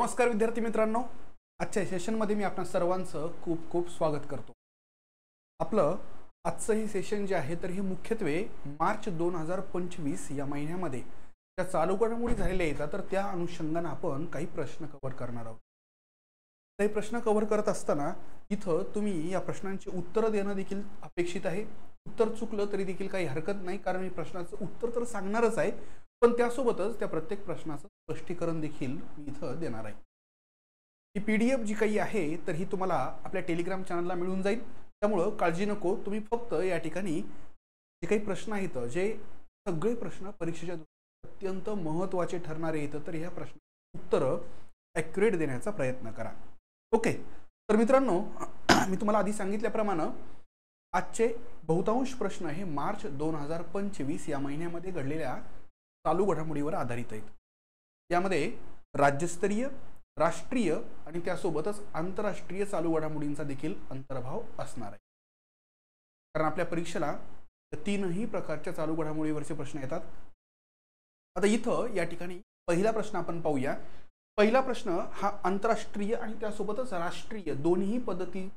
नमस्कार विद्यार्थी मित्रांनो, आजच्या सेशनमध्ये मी आपणा सर्वांचं खूप खूप स्वागत करतो। आपलं आजचं हे सेशन जे आहे तर हे मुख्यत्वे मार्च 2025 या महिन्यामध्ये त्या चालू घडामोडी झालेल्या आहेत, तर त्या अनुषंगाने आपण काही प्रश्न कव्हर करणार आहोत। काही प्रश्न कव्हर करत असताना इथं तुम्ही या प्रश्नांची उत्तरं देणं देखील अपेक्षित आहे। उत्तर चुकलं तरी देखील काही हरकत नाही, कारण मी प्रश्नाचं उत्तर तर सांगणारच आहे, पण त्यासोबतच त्या प्रत्येक प्रश्नाचं स्पष्टीकरण देखील मी इथं देणार आहे। ही पीडीएफ जी काही आहे तर ही तुम्हाला आपल्या टेलिग्राम चॅनलला मिळून जाईल, त्यामुळे काळजी नको। तुम्ही फक्त या ठिकाणी जे काही प्रश्न आहेत, जे सगळे प्रश्न परीक्षेच्या अत्यंत महत्त्वाचे ठरणारे आहेत, तर ह्या प्रश्नांची उत्तरं ॲक्युरेट देण्याचा प्रयत्न करा। ओके, तर मित्रांनो मी तुम्हाला आधी सांगितल्याप्रमाणे आजचे बहुतांश प्रश्न हे मार्च 2025 या महिन्यामध्ये घडलेल्या चालू घडामोडीवर आधारित आहेत। यामध्ये राज्यस्तरीय, राष्ट्रीय आणि त्यासोबतच आंतरराष्ट्रीय चालू घडामोडींचा देखील अंतर्भाव असणार आहे, कारण आपल्या परीक्षेला तीनही प्रकारच्या चालू घडामोडीवरचे प्रश्न येतात। आता इथं या ठिकाणी पहिला प्रश्न आपण पाहूया। पहिला प्रश्न हा आंतरराष्ट्रीय आणि त्यासोबतच राष्ट्रीय दोन्ही पद्धती,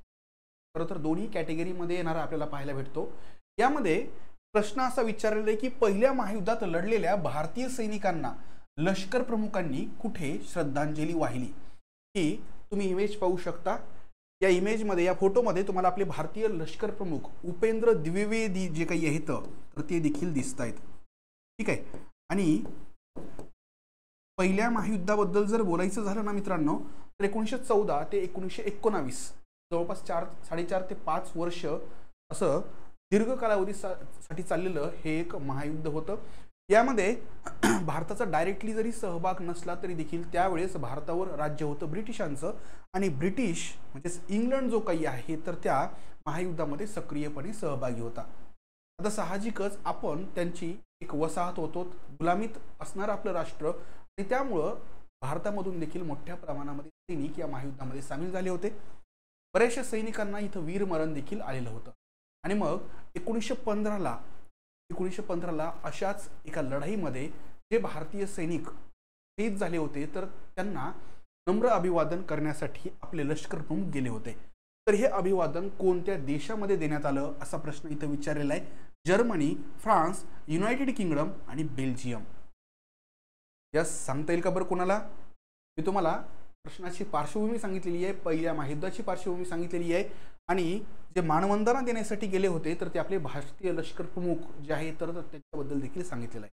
खरं तर दोन्ही कॅटेगरीमध्ये येणारा आपल्याला पाहायला भेटतो। यामध्ये प्रश्न असा विचारलेला आहे की पहिल्या महायुद्धात लढलेल्या भारतीय सैनिकांना लष्कर प्रमुखांनी कुठे श्रद्धांजली वाहिली। ही तुम्ही इमेज पाहू शकता। या इमेजमध्ये, या फोटोमध्ये तुम्हाला आपले भारतीय लष्कर प्रमुख उपेंद्र द्विवेदी जे काही आहेत तर ते देखील दिसत आहेत, ठीक आहे। आणि पहिल्या महायुद्धाबद्दल जर बोलायचं झालं ना मित्रांनो, तर 1914 ते 1919 जवळपास 4.5 ते 5 वर्ष असं दीर्घ कालावधीसाठी चाललेलं हे एक महायुद्ध होतं। यामध्ये भारताचा डायरेक्टली जरी सहभाग नसला तरी देखील त्यावेळेस भारतावर राज्य होतं ब्रिटिशांचं, आणि ब्रिटिश म्हणजेच इंग्लंड जो काही आहे तर त्या महायुद्धामध्ये सक्रियपणे सहभागी होता। आता साहजिकच आपण त्यांची एक वसाहत होतो, गुलामीत असणार आपलं राष्ट्र, आणि त्यामुळं भारतामधून देखील मोठ्या प्रमाणामध्ये सैनिक या महायुद्धामध्ये सामील झाले होते। बऱ्याचशा सैनिकांना इथं वीरमरण देखील आलेलं होतं। आणि मग 1915ला अशाच एका लढाईमध्ये जे भारतीय सैनिक शहीद झाले होते तर त्यांना नम्र अभिवादन करण्यासाठी आपले लष्कर प्रमुख गेले होते। तर हे अभिवादन कोणत्या देशामध्ये देण्यात आलं असा प्रश्न इथं विचारलेला आहे। जर्मनी, फ्रान्स, युनायटेड किंगडम आणि बेल्जियम। यस, सांगता येईल का बरं कोणाला? मी तुम्हाला प्रश्नाची पार्श्वभूमी सांगितलेली आहे, पहिल्या महायुद्धाची पार्श्वभूमी सांगितलेली आहे, आणि जे मानवंदना देण्यासाठी गेले होते तर ते आपले भारतीय लष्कर प्रमुख जे आहे तर त्यांच्याबद्दल देखील सांगितलेलं आहे।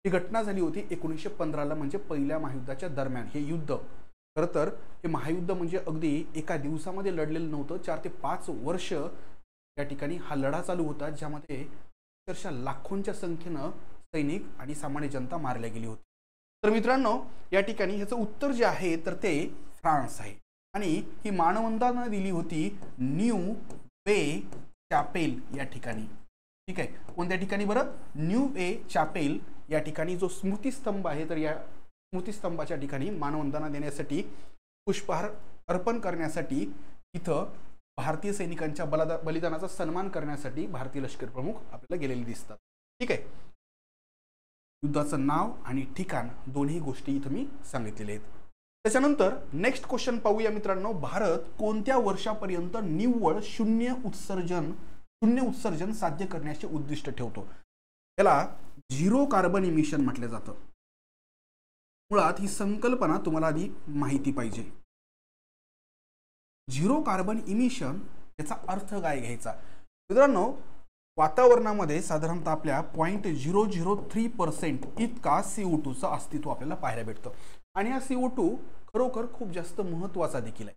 ही घटना झाली होती 1915ला, म्हणजे पहिल्या महायुद्धाच्या दरम्यान हे युद्ध। खरं तर हे महायुद्ध म्हणजे अगदी एका दिवसामध्ये लढलेलं नव्हतं, 4 ते 5 वर्ष या ठिकाणी हा लढा चालू होता, ज्यामध्ये अक्षरशः लाखोंच्या संख्येनं सैनिक आणि सामान्य जनता मारल्या गेली होती। तर मित्रांनो या ठिकाणी ह्याचं उत्तर जे आहे तर ते फ्रान्स आहे, आणि ही मानवंदना दिली होती न्यू वे चॅपेल या ठिकाणी, ठीक आहे। कोणत्या ठिकाणी बरं? न्यू वे चॅपेल या ठिकाणी जो स्मृतिस्तंभ आहे तर या स्मृतिस्तंभाच्या ठिकाणी मानवंदना देण्यासाठी, पुष्पहार अर्पण करण्यासाठी इथं भारतीय सैनिकांच्या बलिदानाचा सन्मान करण्यासाठी भारतीय लष्कर प्रमुख आपल्याला गेलेले दिसतात, ठीक आहे। युद्धाचं नाव आणि ठिकाण दोन्ही गोष्टी इथं मी सांगितलेले आहेत। त्याच्यानंतर नेक्स्ट क्वेश्चन पाहूया मित्रांनो। भारत कोणत्या वर्षापर्यंत निव्वळ शून्य उत्सर्जन साध्य करण्याचे उद्दिष्ट ठेवतो? याला झिरो कार्बन इमिशन म्हटलं जातं। मुळात ही संकल्पना तुम्हाला आधी माहिती पाहिजे। झिरो कार्बन इमिशन याचा अर्थ काय घ्यायचा? मित्रांनो, वातावरणामध्ये साधारणतः आपल्या 0.003% इतका CO2चं अस्तित्व आपल्याला पाहायला भेटतं, आणि हा CO2 खरोखर खूप जास्त महत्त्वाचा देखील आहे।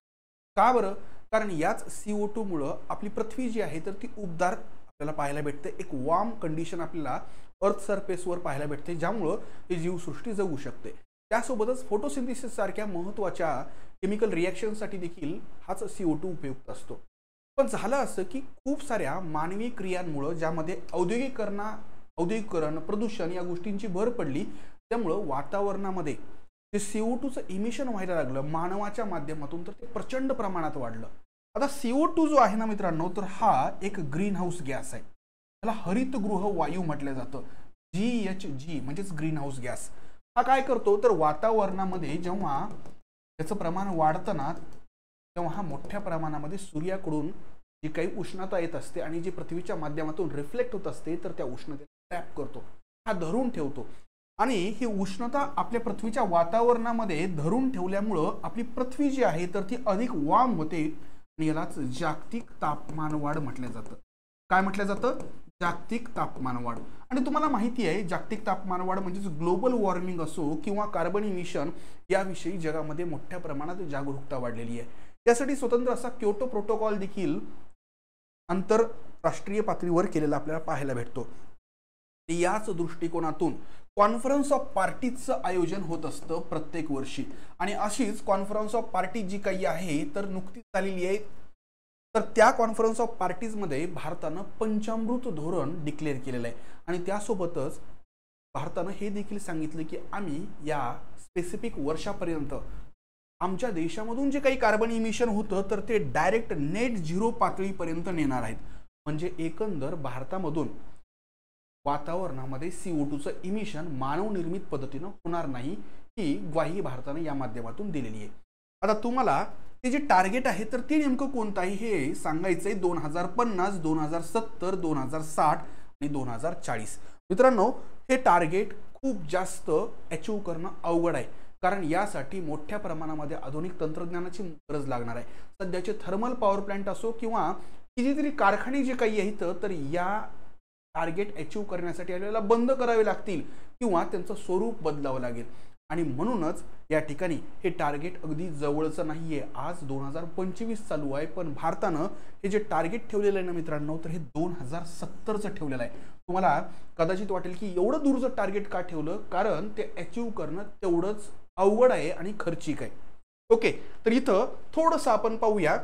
का बरं? कारण याच CO2 मुळे आपली पृथ्वी जी आहे तर ती उबदार आपल्याला पाहायला भेटते, एक वॉर्म कंडिशन आपल्याला अर्थ सरफेसवर पाहायला भेटते, ज्यामुळं ही जीवसृष्टी जगू शकते। त्यासोबतच फोटोसिंथेसिस सारख्या महत्त्वाच्या केमिकल रिॲक्शनसाठी देखील हाच CO2 उपयुक्त असतो। पण झालं असं की खूप साऱ्या मानवी क्रियांमुळे, ज्यामध्ये औद्योगिकरण, प्रदूषण या गोष्टींची भर पडली, त्यामुळं वातावरणामध्ये जे CO2चं इमिशन व्हायला लागलं मानवाच्या माध्यमातून, तर ते प्रचंड प्रमाणात वाढलं। आता CO2 जो आहे ना मित्रांनो, तर हा एक ग्रीन हाऊस गॅस आहे, त्याला हरितगृह वायू म्हटलं जातं। GHG म्हणजेच ग्रीन हाऊस गॅस। हा काय करतो तर वातावरणामध्ये जेव्हा याचं प्रमाण वाढतं ना तेव्हा हा मोठ्या प्रमाणामध्ये सूर्याकडून जी काही उष्णता येत असते आणि जी पृथ्वीच्या माध्यमातून रिफ्लेक्ट होत असते तर त्या उष्णतेला ट्रॅप करतो, हा धरून ठेवतो. आणि ही उष्णता आपल्या पृथ्वीच्या वातावरणामध्ये धरून ठेवल्यामुळं आपली पृथ्वी जी आहे तर ती अधिक वार्म होते आणि यालाच जागतिक तापमान वाढ म्हटलं जातं. काय म्हटलं जातं? जागतिक तापमान वाढ. आणि तुम्हाला माहिती आहे जागतिक तापमान वाढ म्हणजे ग्लोबल वॉर्मिंग असो किंवा कार्बन इमिशन याविषयी जगामध्ये मोठ्या प्रमाणात जागरूकता वाढलेली आहे. यासाठी स्वतंत्र असा क्योटो प्रोटोकॉल देखील आंतरराष्ट्रीय पातळीवर केलेला आपल्याला पाहायला भेटतो. याच दृष्टिकोनातून कॉन्फरन्स ऑफ पार्टीजचं आयोजन होत असतं प्रत्येक वर्षी. आणि अशीच कॉन्फरन्स ऑफ पार्टी जी काही आहे तर नुकतीच झालेली आहे. तर त्या कॉन्फरन्स ऑफ पार्टीजमध्ये भारतानं पंचामृत धोरण डिक्लेअर केलेलं आहे. आणि त्यासोबतच भारतानं हे देखील सांगितलं की आम्ही या स्पेसिफिक वर्षापर्यंत आमच्या देशामधून जे काही कार्बन इमिशन होतं तर ते डायरेक्ट नेट झिरो पातळीपर्यंत नेणार आहेत. म्हणजे एकंदर भारतामधून वातावरणामध्ये CO2चं इमिशन मानवनिर्मित पद्धतीनं होणार नाही ही ग्वाही भारतानं या माध्यमातून दिलेली आहे. आता तुम्हाला ते जे टार्गेट आहे तर ते नेमकं कोणतं आहे हे सांगायचंय. 2050, 2070, 2060 आणि 2040. मित्रांनो, हे टार्गेट खूप जास्त अचीव करणं अवघड आहे, कारण यासाठी मोठ्या प्रमाणामध्ये आधुनिक तंत्रज्ञानाची गरज लागणार आहे. सध्याचे थर्मल पॉवर प्लांट असो किंवा कितीतरी कारखाने जे काही आहेत तर या टार्गेट अचीव करण्यासाठी आपल्याला बंद करावे लागतील किंवा त्यांचं स्वरूप बदलावं लागेल. आणि म्हणूनच या ठिकाणी हे टार्गेट अगदी जवळचं नाहीये. आज 2025 चालू आहे, पण भारतानं हे जे टार्गेट ठेवलेलं आहे ना मित्रांनो तर हे 2070चं ठेवलेलं आहे. तुम्हाला कदाचित वाटेल की एवढं दूरचं टार्गेट का ठेवलं, कारण ते अचीव करणं तेवढंच अवघड आहे आणि खर्चिक आहे. ओके, तर इथं थोडंसं आपण पाहूया.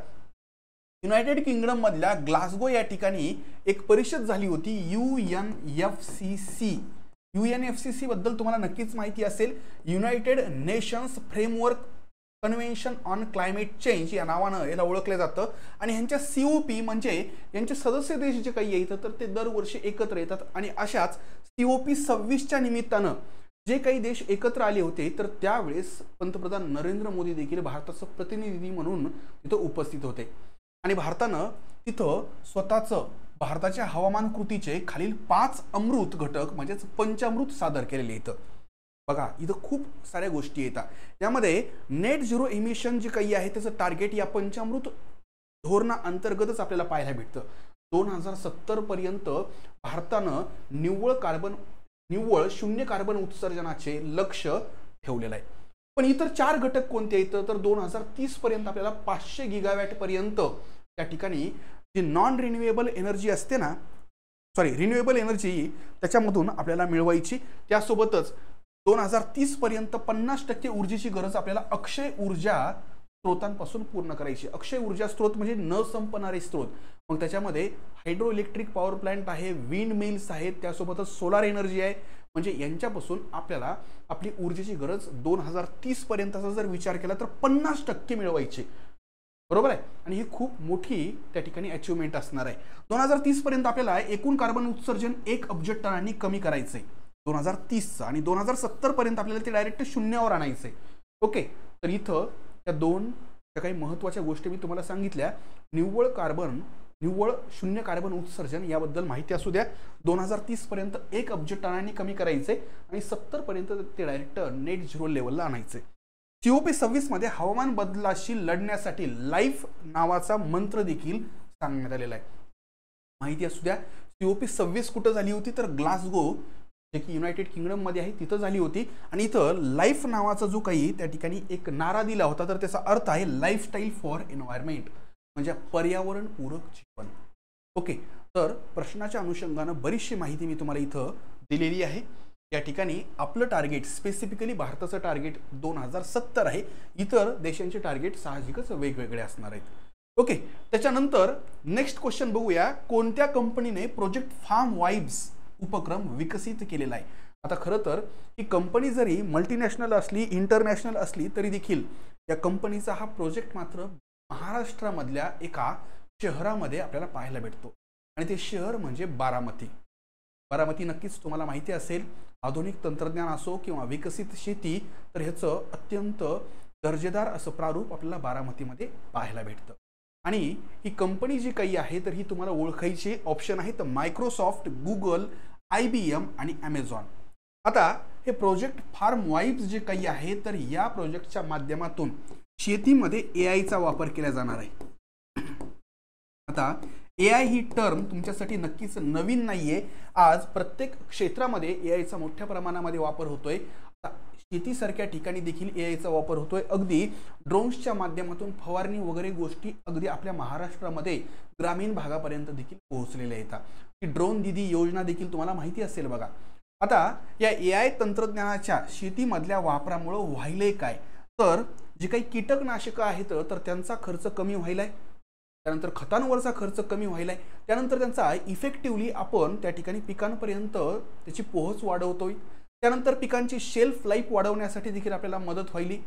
युनायटेड किंगडम मधल्या ग्लासगो या ठिकाणी एक परिषद झाली होती UNFCC. UNFCC बद्दल तुम्हाला नक्कीच माहिती असेल. United nations framework convention on climate change या नावानं याला ओळखलं जातं. आणि ह्यांच्या COP म्हणजे यांचे सदस्य देश जे काही येतात तर ते दरवर्षी एकत्र येतात. आणि अशाच COP 26च्या निमित्तानं जे काही देश एकत्र आले होते तर त्यावेळेस पंतप्रधान नरेंद्र मोदी देखील भारताचं प्रतिनिधी म्हणून तिथं उपस्थित होते. आणि भारतानं तिथं स्वतःचं भारताच्या हवामान कृतीचे खालील 5 अमृत घटक म्हणजेच पंचामृत सादर केलेले इथं. बघा, इथं खूप साऱ्या गोष्टी येतात. यामध्ये नेट झिरो इमिशन जे काही आहे त्याचं टार्गेट या पंचामृत धोरणा अंतर्गतच आपल्याला पाहायला भेटतं. 2070 पर्यंत भारतानं निव्वळ शून्य कार्बन उत्सर्जनाचे लक्ष ठेवलेलं आहे. पण इतर 4 घटक कोणते आहेत तर 2030 पर्यंत आपल्याला 500 गिगावॅट पर्यंत त्या ठिकाणी जी नॉन रिन्युएबल एनर्जी असते ना, रिन्युएबल एनर्जी त्याच्यामधून आपल्याला मिळवायची. त्यासोबतच 2030 पर्यंत 50% ऊर्जेची गरज आपल्याला अक्षय ऊर्जा स्रोतांपासून पूर्ण करायची. अक्षय ऊर्जा स्रोत म्हणजे न संपणारे स्रोत. मग त्याच्यामध्ये हायड्रो इलेक्ट्रिक पॉवर प्लांट आहे, विंड मिल्स आहेत, त्यासोबतच सोलार एनर्जी आहे. म्हणजे यांच्यापासून आपल्याला आपली ऊर्जेची गरज 2030 पर्यंतचा जर विचार केला तर 50% मिळवायची. बरोबर आहे. आणि ही खूप मोठी त्या ठिकाणी अचिव्हमेंट असणार आहे. 2030 पर्यंत आपल्याला एकूण कार्बन उत्सर्जन 1 अब्ज टनांनी कमी करायचंय 2030चं. आणि 2070 पर्यंत आपल्याला ते डायरेक्ट शून्यावर आणायचंय. ओके, तर इथं त्या 2 काही महत्त्वाच्या गोष्टी मी तुम्हाला सांगितल्या. निव्वळ शून्य कार्बन उत्सर्जन याबद्दल माहिती असू द्या. 2030 पर्यंत 1 अब्ज टनांनी कमी करायचे आणि 70 पर्यंत ते डायरेक्ट नेट झिरो लेवलला आणायचे. COP 26 मध्ये हवामान बदलाशी लढण्यासाठी लाईफ नावाचा मंत्र देखील सांगण्यात आलेला आहे. माहिती असू द्या. COP 26 कुठं झाली होती तर ग्लासगो जे की युनायटेड किंगडम मध्ये आहे तिथं झाली होती. आणि इथं लाईफ नावाचा जो काही त्या ठिकाणी एक नारा दिला होता तर त्याचा अर्थ आहे लाईफस्टाईल फॉर एन्व्हायरमेंट म्हणजे पर्यावरण पूरक जीवन. ओके, तर प्रश्नाच्या अनुषंगानं बरीचशी माहिती मी तुम्हाला इथं दिलेली आहे. या ठिकाणी आपलं टार्गेट स्पेसिफिकली भारताचं टार्गेट 2070 आहे. इतर देशांचे टार्गेट साहजिकच वेगवेगळे असणार आहेत. ओके, त्याच्यानंतर नेक्स्ट क्वेश्चन बघूया. कोणत्या कंपनीने प्रोजेक्ट फार्म वाइब्स उपक्रम विकसित केलेला आहे? आता खरं तर ही कंपनी जरी मल्टीनॅशनल असली, इंटरनॅशनल असली तरी देखील या कंपनीचा हा प्रोजेक्ट मात्र महाराष्ट्रामधल्या एका शहरामध्ये आपल्याला पाहायला भेटतो. आणि ते शहर म्हणजे बारामती. बारामती नक्कीच तुम्हाला माहिती असेल. आधुनिक तंत्रज्ञान असो किंवा विकसित शेती तर ह्याचं अत्यंत दर्जेदार असं प्रारूप आपल्याला बारामतीमध्ये पाहायला भेटतं। आणि ही कंपनी जी काही आहे तर ही तुम्हाला ओळखायची ऑप्शन आहे तर मायक्रोसॉफ्ट, गुगल, IBM आणि Amazon। आता हे प्रोजेक्ट फार्म वाइब्स जे काही आहे तर या प्रोजेक्टच्या माध्यमातून शेतीमध्ये AI चा वापर केला जाणार आहे। आता AI ही टर्म तुमच्यासाठी नक्कीच नवीन नाहीये। आज प्रत्येक क्षेत्रामध्ये AI चा मोठ्या प्रमाणामध्ये वापर होतोय। शेतीसारख्या ठिकाणी देखील AI चा वापर होतोय। अगदी ड्रोन्सच्या माध्यमातून फवारणी वगैरे गोष्टी अगदी आपल्या महाराष्ट्रामध्ये ग्रामीण भागापर्यंत देखील पोहोचलेल्या आहेत। ही ड्रोन दीदी योजना देखील तुम्हाला माहिती असेल बघा। आता या AI तंत्रज्ञानाच्या शेतीमधल्या वापरामुळे व्हायले काय तर जे काही कीटकनाशक आहेत तर त्यांचा खर्च कमी व्हायलाय, त्यानंतर खतांवरचा खर्च कमी व्हायलाय, त्यानंतर त्यांचा इफेक्टिव्हली आपण त्या ठिकाणी पिकांपर्यंत त्याची पोहोच वाढवतोय, त्यानंतर पिकांची शेल्फ लाईफ वाढवण्यासाठी देखील आपल्याला मदत व्हायली,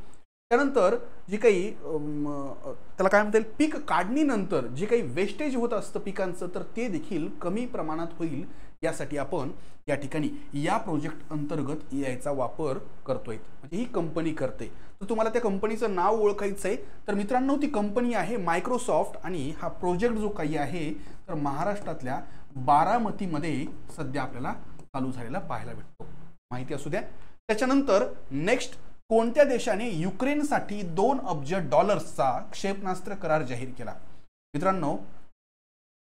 त्यानंतर जे काही त्याला काय म्हणता येईल पीक काढणीनंतर जे काही वेस्टेज होत असतं पिकांचं तर ते देखील कमी प्रमाणात होईल यासाठी आपण या ठिकाणी या प्रोजेक्ट अंतर्गत AI चा वापर करतोय। म्हणजे ही कंपनी करते। तर तुम्हाला त्या कंपनीचं नाव ओळखायचं आहे तर मित्रांनो ती कंपनी आहे मायक्रोसॉफ्ट आणि हा प्रोजेक्ट जो काही आहे तर महाराष्ट्रातल्या बारामतीमध्ये सध्या आपल्याला चालू झालेला पाहायला भेटतो। माहिती असू द्या। त्याच्यानंतर नेक्स्ट कोणत्या देशाने युक्रेनसाठी $2 अब्ज क्षेपणास्त्र करार जाहीर केला? मित्रांनो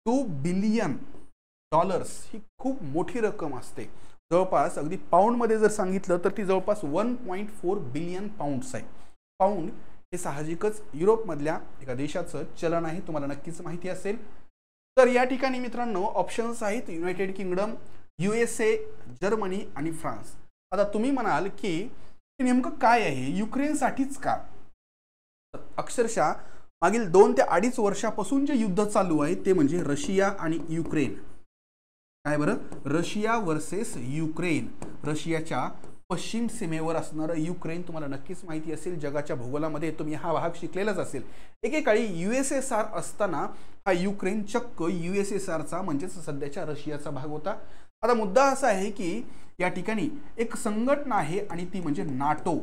$2 बिलियन ही खूप मोठी रक्कम असते। जवळपास अगदी पाऊंड मध्ये जर सांगितलं तर ती जवळपास 1.4 बिलियन पाउंड्स आहे। पाऊंड हे साहजिकच युरोप मधल्या एका देशाचं चलन आहे, तुम्हाला नक्कीच माहिती असेल। तर या ठिकाणी मित्रांनो ऑप्शन्स आहेत युनायटेड किंगडम, USA, जर्मनी आणि फ्रान्स। आता तुम्ही म्हणाल की नेमकं काय आहे युक्रेनसाठीच का? अक्षरशः मागील 2 ते 2.5 वर्षापासून जे युद्ध चालू आहे ते म्हणजे रशिया आणि युक्रेन। काय बरं? Russia versus Ukraine. रशियाच्या पश्चिम सीमेवर असणारं युक्रेन तुम्हाला नक्कीच माहिती असेल। जगाच्या भूगोलामध्ये तुम्ही हा भाग शिकलेलाच असेल। एकेकाळी USSR असताना हा युक्रेन चक्क USSR चा म्हणजेच सध्याच्या रशियाचा भाग होता। आता मुद्दा असा आहे की या ठिकाणी एक संघटना आहे आणि ती म्हणजे NATO,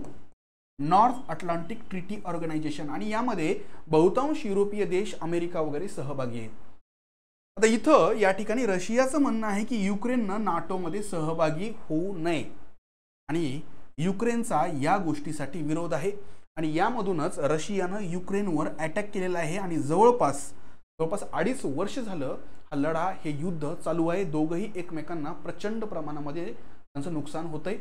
North Atlantic Treaty Organization, आणि यामध्ये बहुतांश युरोपीय देश, अमेरिका वगैरे सहभागी आहेत। आता इथं या ठिकाणी रशियाचं म्हणणं आहे की युक्रेननं नाटोमध्ये सहभागी होऊ नये आणि युक्रेनचा या गोष्टीसाठी विरोध आहे आणि यामधूनच रशियानं युक्रेनवर अटॅक केलेला आहे आणि जवळपास 2.5 वर्ष झालं हा लढा, हे युद्ध चालू आहे। दोघंही एकमेकांना प्रचंड प्रमाणामध्ये त्यांचं नुकसान होतंय।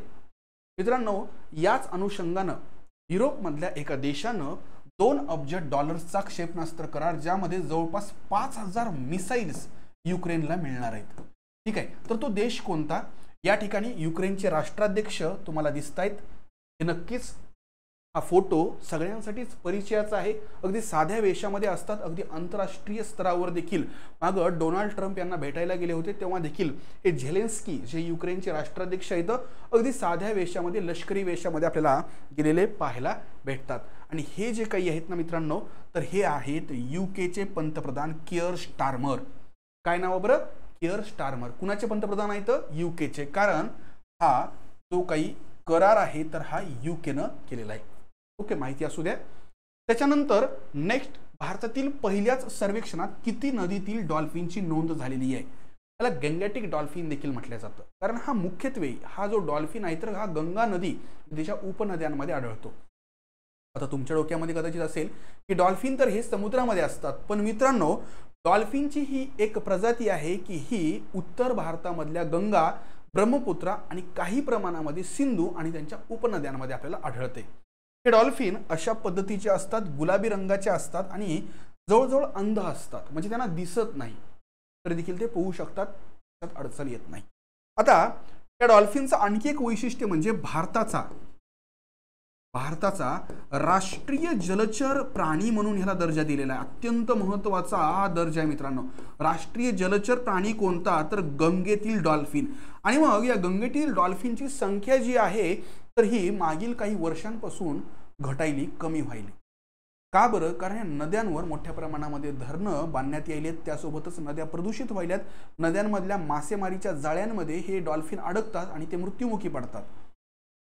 मित्रांनो याच अनुषंगानं युरोपमधल्या एका देशानं $2 अब्ज क्षेपणास्त्र करार ज्यामध्ये जवळपास 5000 मिसाइल्स युक्रेनला मिळणार आहेत। ठीक आहे, तर तो देश कोणता? या ठिकाणी युक्रेनचे राष्ट्राध्यक्ष तुम्हाला दिसतायत। हे नक्कीच हा फोटो सगळ्यांसाठीच परिचयाचा आहे। अगदी साध्या वेशामध्ये असतात, अगदी आंतरराष्ट्रीय स्तरावर देखील मागं डोनाल्ड ट्रम्प यांना भेटायला गेले होते तेव्हा देखील हे झेलेन्स्की जे युक्रेनचे राष्ट्राध्यक्ष आहेत अगदी साध्या वेशामध्ये लष्करी वेशामध्ये आपल्याला गेलेले पाहायला भेटतात। आणि हे जे काही आहेत ना मित्रांनो तर हे आहेत UKचे पंतप्रधान किअर स्टारमर। काय नाव बरं? किअर स्टारमर। कुणाचे पंतप्रधान आहेत? UKचे। कारण हा जो काही करार आहे तर हा UKनं केलेला आहे। ओके, माहिती असू द्या। त्याच्यानंतर नेक्स्ट भारतातील पहिल्याच सर्वेक्षणात किती नदीतील डॉल्फिनची नोंद झालेली आहे? त्याला गंगॅटिक डॉल्फिन देखील म्हटलं जातं कारण हा मुख्यत्वे हा जो डॉल्फिन आहे तर हा गंगा नदी देशाच्या उपनद्यांमध्ये आढळतो। आता तुमच्या डोक्यामध्ये कदाचित असेल की डॉल्फिन तर हे समुद्रामध्ये असतात, पण मित्रांनो डॉल्फिनची ही एक प्रजाती आहे की ही उत्तर भारतामधल्या गंगा, ब्रह्मपुत्रा आणि काही प्रमाणामध्ये सिंधू आणि त्यांच्या उपनद्यांमध्ये आपल्याला आढळते। हे डॉल्फिन अशा पद्धतीचे असतात, गुलाबी रंगाचे असतात आणि जवळजवळ अंध असतात, म्हणजे त्यांना दिसत नाही तरी देखील ते पोहू शकतात, त्यात अडचण येत नाही। आता या डॉल्फिनचं आणखी एक वैशिष्ट्य म्हणजे भारताचा राष्ट्रीय जलचर प्राणी म्हणून ह्याला दर्जा दिलेला आहे। अत्यंत महत्त्वाचा हा दर्जा आहे मित्रांनो। राष्ट्रीय जलचर प्राणी कोणता? तर गंगेतील डॉल्फिन। आणि मग या गंगेतील डॉल्फिनची संख्या जी आहे तर ही मागील काही वर्षांपासून घटायली, कमी व्हायली। का बरं? कारण या नद्यांवर मोठ्या प्रमाणामध्ये धरणं बांधण्यात यायलेत, त्यासोबतच नद्या प्रदूषित व्हायल्यात। नद्यांमधल्या मासेमारीच्या जाळ्यांमध्ये हे डॉल्फिन अडकतात आणि ते मृत्युमुखी पडतात।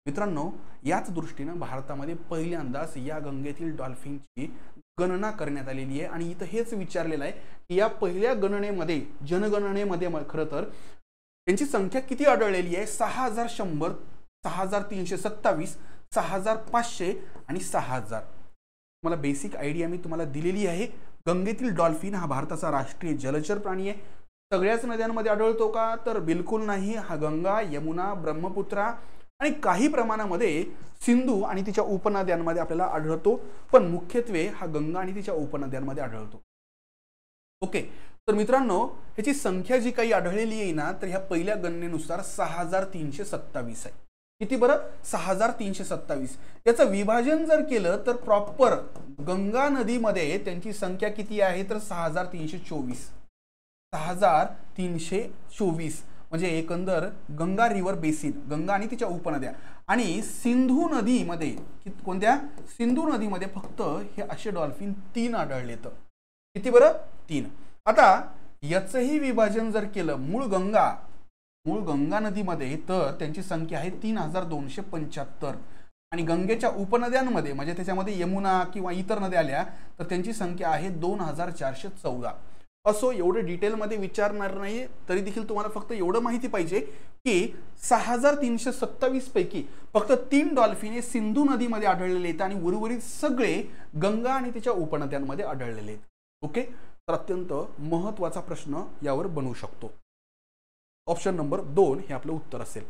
मित्रांनो, याच दृष्टीनं भारतामध्ये पहिल्यांदाच या गंगेतील डॉल्फिनची गणना करण्यात आलेली आहे आणि इथं हेच विचारलेलं आहे की या पहिल्या गणनेमध्ये जनगणनेमध्ये खरं तर त्यांची संख्या किती आढळलेली आहे? 6100, 6327, 6500 आणि 6000. मला बेसिक आयडिया मी तुम्हाला दिलेली आहे. गंगेतील डॉल्फिन हा भारताचा राष्ट्रीय जलचर प्राणी आहे. सगळ्याच नद्यांमध्ये आढळतो का? तर बिलकुल नाही. हा गंगा, यमुना, ब्रह्मपुत्रा आणि काही प्रमाणामध्ये सिंधू आणि तिच्या उपनद्यांमध्ये आपल्याला आढळतो, पण मुख्यत्वे हा गंगा आणि तिच्या उपनद्यांमध्ये आढळतो. ओके, तर मित्रांनो, ह्याची संख्या जी काही आढळलेली आहे ना, तर ह्या पहिल्या गणनेनुसार 6327 आहे. किती बरं? 6327. याचं विभाजन जर केलं तर प्रॉपर गंगा नदीमध्ये त्यांची संख्या किती आहे? तर 6324. 6324 म्हणजे एकंदर गंगा रिव्हर बेसिन, गंगा आणि तिच्या उपनद्या, आणि सिंधू नदीमध्ये कोणत्या? सिंधू नदीमध्ये फक्त हे असे डॉल्फिन 3 आढळलेत. किती बरं? 3. आता याचंही विभाजन जर केलं मूळ गंगा नदीमध्ये, तर त्यांची संख्या आहे 3275 आणि गंगेच्या उपनद्यांमध्ये म्हणजे त्याच्यामध्ये यमुना किंवा इतर नद्या आल्या तर त्यांची संख्या आहे 2414. असो, एवढं डिटेलमध्ये विचारणार नाही, तरी देखील तुम्हाला फक्त एवढं माहिती पाहिजे की 6327 पैकी फक्त 3 डॉल्फिन हे सिंधू नदीमध्ये आढळलेले आहेत आणि उर्वरित सगळे गंगा आणि तिच्या उपनद्यांमध्ये आढळलेले आहेत. ओके, तर अत्यंत महत्त्वाचा प्रश्न यावर बनवू शकतो. ऑप्शन नंबर 2 हे आपलं उत्तर असेल.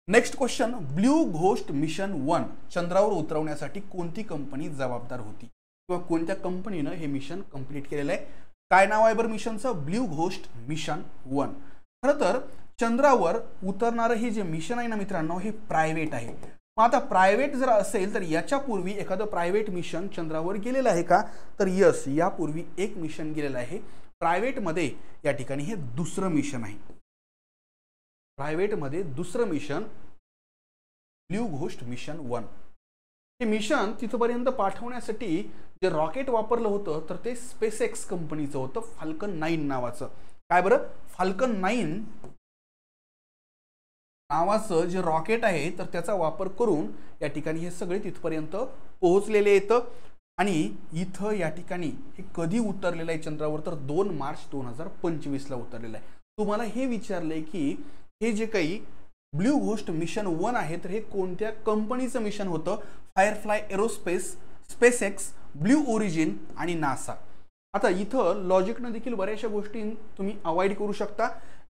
Next question, blue ghost mission 1 चंद्रावर उतरवण्यासाठी कोणती कंपनी जबाबदार होती किंवा कोणत्या कंपनीनं हे मिशन कंप्लीट केलेलं आहे? काय नाव आहे बरं मिशनचं? Blue ghost mission 1. खरं तर चंद्रावर उतरणारं हे जे मिशन आहे ना मित्रांनो, हे प्रायव्हेट आहे. मग आता प्रायव्हेट जर असेल तर याच्यापूर्वी एखादं प्रायव्हेट मिशन चंद्रावर गेलेलं आहे का? तर यस, यापूर्वी एक मिशन गेलेलं आहे प्रायव्हेटमध्ये. या ठिकाणी हे दुसरं मिशन आहे. प्रायव्हेटमध्ये दुसरं मिशन ब्ल्यू घोस्ट मिशन 1. हे मिशन तिथपर्यंत पाठवण्यासाठी जे रॉकेट वापरलं होतं तर ते स्पेसएक्स कंपनीचं होतं, फाल्कन 9 नावाचं. काय बरं? फाल्कन 9 नावाचं जे रॉकेट आहे तर त्याचा वापर करून या ठिकाणी हे सगळे तिथपर्यंत पोहोचलेले आहेत. आणि इथं या ठिकाणी हे कधी उतरलेलं आहे चंद्रावर? तर 2 मार्च 2025 ला उतरलेलं आहे. तुम्हाला हे विचारलंय की हे जे काही ब्ल्यू घोस्ट मिशन 1 आहे तर हे कोणत्या कंपनीचं मिशन होतं? फायरफ्लाय एरोस्पेस, स्पेसएक्स, ब्ल्यू ओरिजिन आणि नासा. आता इथं लॉजिकनं देखील बऱ्याचशा गोष्टी तुम्ही अवॉइड करू शकता.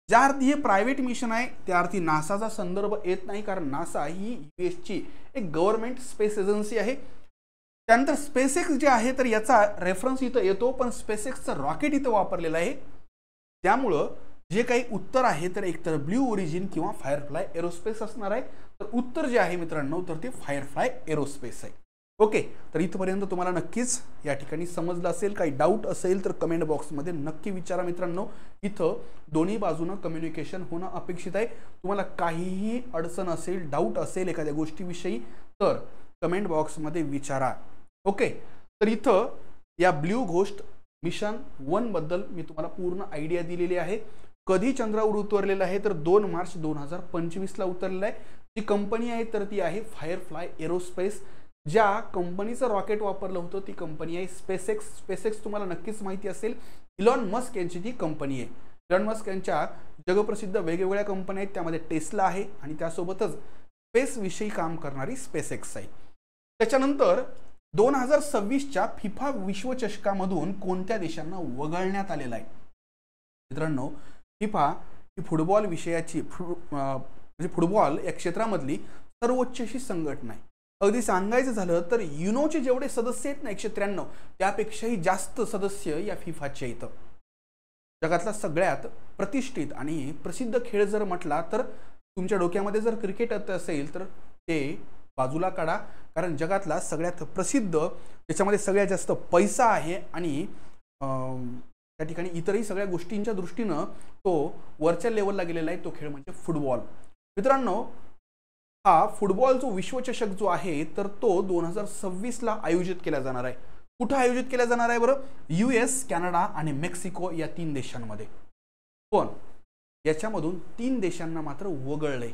ज्या अर्थी हे प्रायव्हेट मिशन आहे त्या अर्थी नासाचा संदर्भ येत नाही, कारण नासा ही यूएसची एक गव्हर्नमेंट स्पेस एजन्सी आहे. त्यानंतर स्पेसएक्स जे आहे तर याचा रेफरन्स इथं येतो, पण स्पेसएक्सचं रॉकेट इथं वापरलेलं आहे. त्यामुळं जे काही उत्तर आहे तर एकतर ब्ल्यू ओरिजिन किंवा फायरफ्लाय एरोस्पेस असणार आहे. तर उत्तर जे आहे मित्रांनो तर ते फायरफ्लाय एरोस्पेस आहे. ओके, तर इथपर्यंत तुम्हाला नक्कीच या ठिकाणी समजलं असेल. काही डाऊट असेल तर कमेंट बॉक्समध्ये नक्की विचारा मित्रांनो. इथं दोन्ही बाजूनं कम्युनिकेशन होणं अपेक्षित आहे. तुम्हाला काहीही अडचण असेल, डाऊट असेल एखाद्या गोष्टीविषयी तर कमेंट बॉक्समध्ये विचारा. ओके, तर इथं या ब्ल्यू घोस्ट मिशन 1 बद्दल मी तुम्हाला पूर्ण आयडिया दिलेली आहे. कधी चंद्रावर उतरलेलं आहे तर 2 मार्च 2025 ला उतरलेलं आहे. जी कंपनी आहे तर ती आहे फायरफ्लाय एरोस्पेस. ज्या कंपनीचं रॉकेट वापरलं होतं ती कंपनी आहे स्पेसएक्स. स्पेसएक्स तुम्हाला नक्कीच माहिती असेल, इलॉन मस्क यांची ती कंपनी आहे. इलॉन मस्क यांच्या जगप्रसिद्ध वेगवेगळ्या कंपन्या आहेत, त्यामध्ये टेस्ला आहे आणि त्यासोबतच स्पेस विषयी काम करणारी स्पेसएक्स आहे. त्याच्यानंतर 2026च्या फिफा विश्वचषकामधून कोणत्या देशांना वगळण्यात आलेला आहे? मित्रांनो, फिफा ही फुटबॉल विषयाची म्हणजे फुटबॉल या क्षेत्रामधली सर्वोच्च अशी संघटना आहे. अगदी सांगायचं झालं तर युनोचे जेवढे सदस्य आहेत ना 193, त्यापेक्षाही जास्त सदस्य या फिफाचे आहेत. जगातला सगळ्यात प्रतिष्ठित आणि प्रसिद्ध खेळ जर म्हटला तर तुमच्या डोक्यामध्ये जर क्रिकेट असेल तर ते बाजूला काढा, कारण जगातला सगळ्यात प्रसिद्ध, त्याच्यामध्ये सगळ्यात जास्त पैसा आहे आणि त्या ठिकाणी इतरही सगळ्या गोष्टींच्या दृष्टीनं तो वरच्या लेवलला गेलेला आहे. तो खेळ म्हणजे फुटबॉल. मित्रांनो, हा फुटबॉल जो विश्वचषक जो आहे तर तो 2026 ला आयोजित केला जाणार आहे. कुठं आयोजित केला जाणार आहे बरं? US, कॅनडा आणि मेक्सिको या 3 देशांमध्ये. पण याच्यामधून 3 देशांना मात्र वगळले.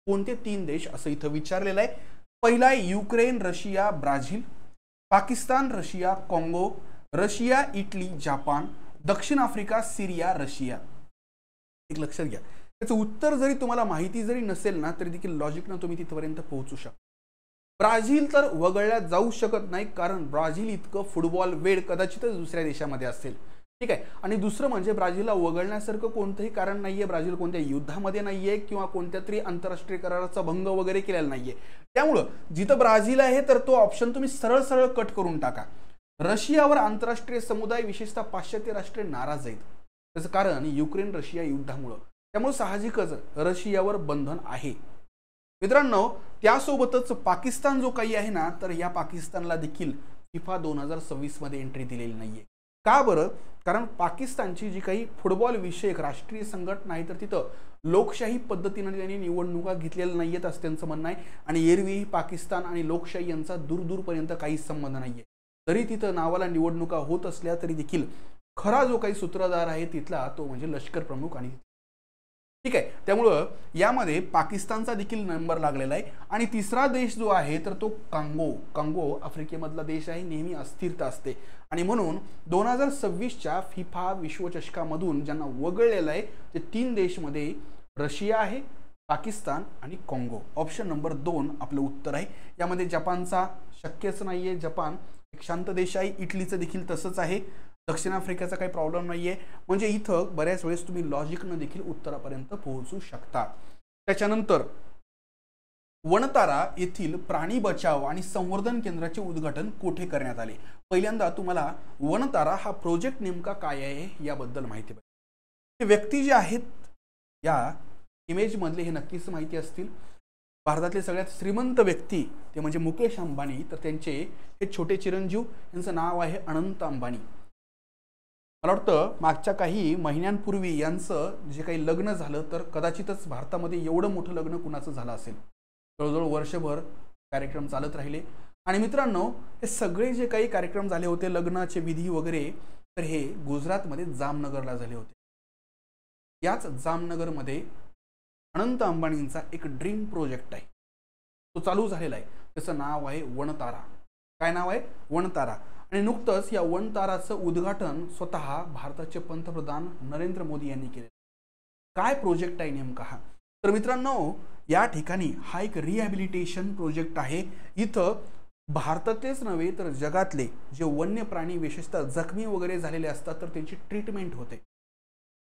कोणते 3 देश असं इथं विचारलेलं आहे. पहिला आहे Ukraine, Russia, Brazil, Pakistan, Russia, काँगो, रशिया, इटली, जपान, दक्षिण आफ्रिका, सिरिया, रशिया. एक लक्षात घ्या, त्याचं उत्तर जरी तुम्हाला माहिती जरी नसेल ना तरी देखील लॉजिकनं तुम्ही तिथपर्यंत पोहोचू शकता. ब्राझील तर वगळल्या जाऊ शकत नाही, कारण ब्राझील इतकं फुटबॉल वेळ कदाचितच दुसऱ्या देशामध्ये असेल. ठीक आहे. आणि दुसरं म्हणजे ब्राझीलला वगळण्यासारखं कोणतंही कारण नाहीये. ब्राझील कोणत्या युद्धामध्ये नाहीये किंवा कोणत्या तरी आंतरराष्ट्रीय कराराचा भंग वगैरे केलेला नाहीये. त्यामुळं जिथं ब्राझील आहे तर तो ऑप्शन तुम्ही सरळ सरळ कट करून टाका. रशियावर आंतरराष्ट्रीय समुदाय विशेषतः पाश्चात्य राष्ट्रे नाराज आहेत. त्याचं कारण युक्रेन रशिया युद्धामुळं. त्यामुळे साहजिकच रशियावर बंधन आहे. मित्रांनो, त्यासोबतच पाकिस्तान जो काही आहे ना, तर या पाकिस्तानला देखील फिफा 2026 मध्ये एंट्री दिलेली नाहीये. का बरं? कारण पाकिस्तानची जी काही फुटबॉल विषयक राष्ट्रीय संघटना आहे तर तिथं लोकशाही पद्धतीने त्यांनी निवडणुका घेतलेल्या नाहीयेत असं त्यांचं म्हणणं आहे. आणि एरवी पाकिस्तान आणि लोकशाही यांचा दूरपर्यंत काहीच संबंध नाहीये. तरी तिथं नावाला निवडणुका होत असल्या तरी देखील खरा जो काही सूत्रधार आहे तिथला तो म्हणजे लष्कर प्रमुख. आणि ठीक आहे, त्यामुळं यामध्ये पाकिस्तानचा देखील नंबर लागलेला आहे. आणि तिसरा देश जो आहे तर तो कांगो आफ्रिकेमधला देश आहे. नेहमी अस्थिरता असते आणि म्हणून 2026च्या फिफा विश्वचषकामधून ज्यांना वगळलेलं आहे ते 3 देशमध्ये रशिया आहे, पाकिस्तान आणि काँगो. ऑप्शन नंबर 2 आपलं उत्तर आहे. यामध्ये जपानचा शक्यच नाहीये. जपान एक शांत देश आहे. इटलीचं देखील तसंच आहे. दक्षिण आफ्रिकेचा काही प्रॉब्लेम नाहीये. म्हणजे इथं बऱ्याच वेळेस तुम्ही लॉजिकनं देखील उत्तरापर्यंत पोहोचू शकता. त्याच्यानंतर वनतारा येथील प्राणी बचाव आणि संवर्धन केंद्राचे उद्घाटन कोठे करण्यात आले? पहिल्यांदा तुम्हाला वनतारा हा प्रोजेक्ट नेमका काय आहे याबद्दल माहिती पाहिजे. व्यक्ती जे आहेत या इमेज मधले हे नक्कीच माहिती असतील. भारतातले सगळ्यात श्रीमंत व्यक्ती ते म्हणजे मुकेश अंबानी. तर त्यांचे हे छोटे चिरंजीव, यांचं नाव आहे अनंत अंबानी. मला वाटतं मागच्या काही महिन्यांपूर्वी यांचं जे काही लग्न झालं तर कदाचितच भारतामध्ये एवढं मोठं लग्न कुणाचं झालं असेल. जवळजवळ वर्षभर कार्यक्रम चालत राहिले. आणि मित्रांनो, हे सगळे जे काही कार्यक्रम झाले होते लग्नाचे विधी वगैरे तर हे गुजरातमध्ये जामनगरला झाले होते. याच जामनगरमध्ये अनंत अंबानींचा एक ड्रीम प्रोजेक्ट आहे, तो चालू झालेला आहे. त्याचं नाव आहे वनतारा. काय नाव आहे? वनतारा. आणि नुकतंच या वनताराचं उद्घाटन स्वतः भारताचे पंतप्रधान नरेंद्र मोदी यांनी केले. काय प्रोजेक्ट आहे नेमका हा? तर मित्रांनो, या ठिकाणी हा एक रिहॅबिलिटेशन प्रोजेक्ट आहे. इथं भारतातलेच नव्हे तर जगातले जे वन्य प्राणी विशेषतः जखमी वगैरे झालेले असतात तर त्यांची ट्रीटमेंट होते.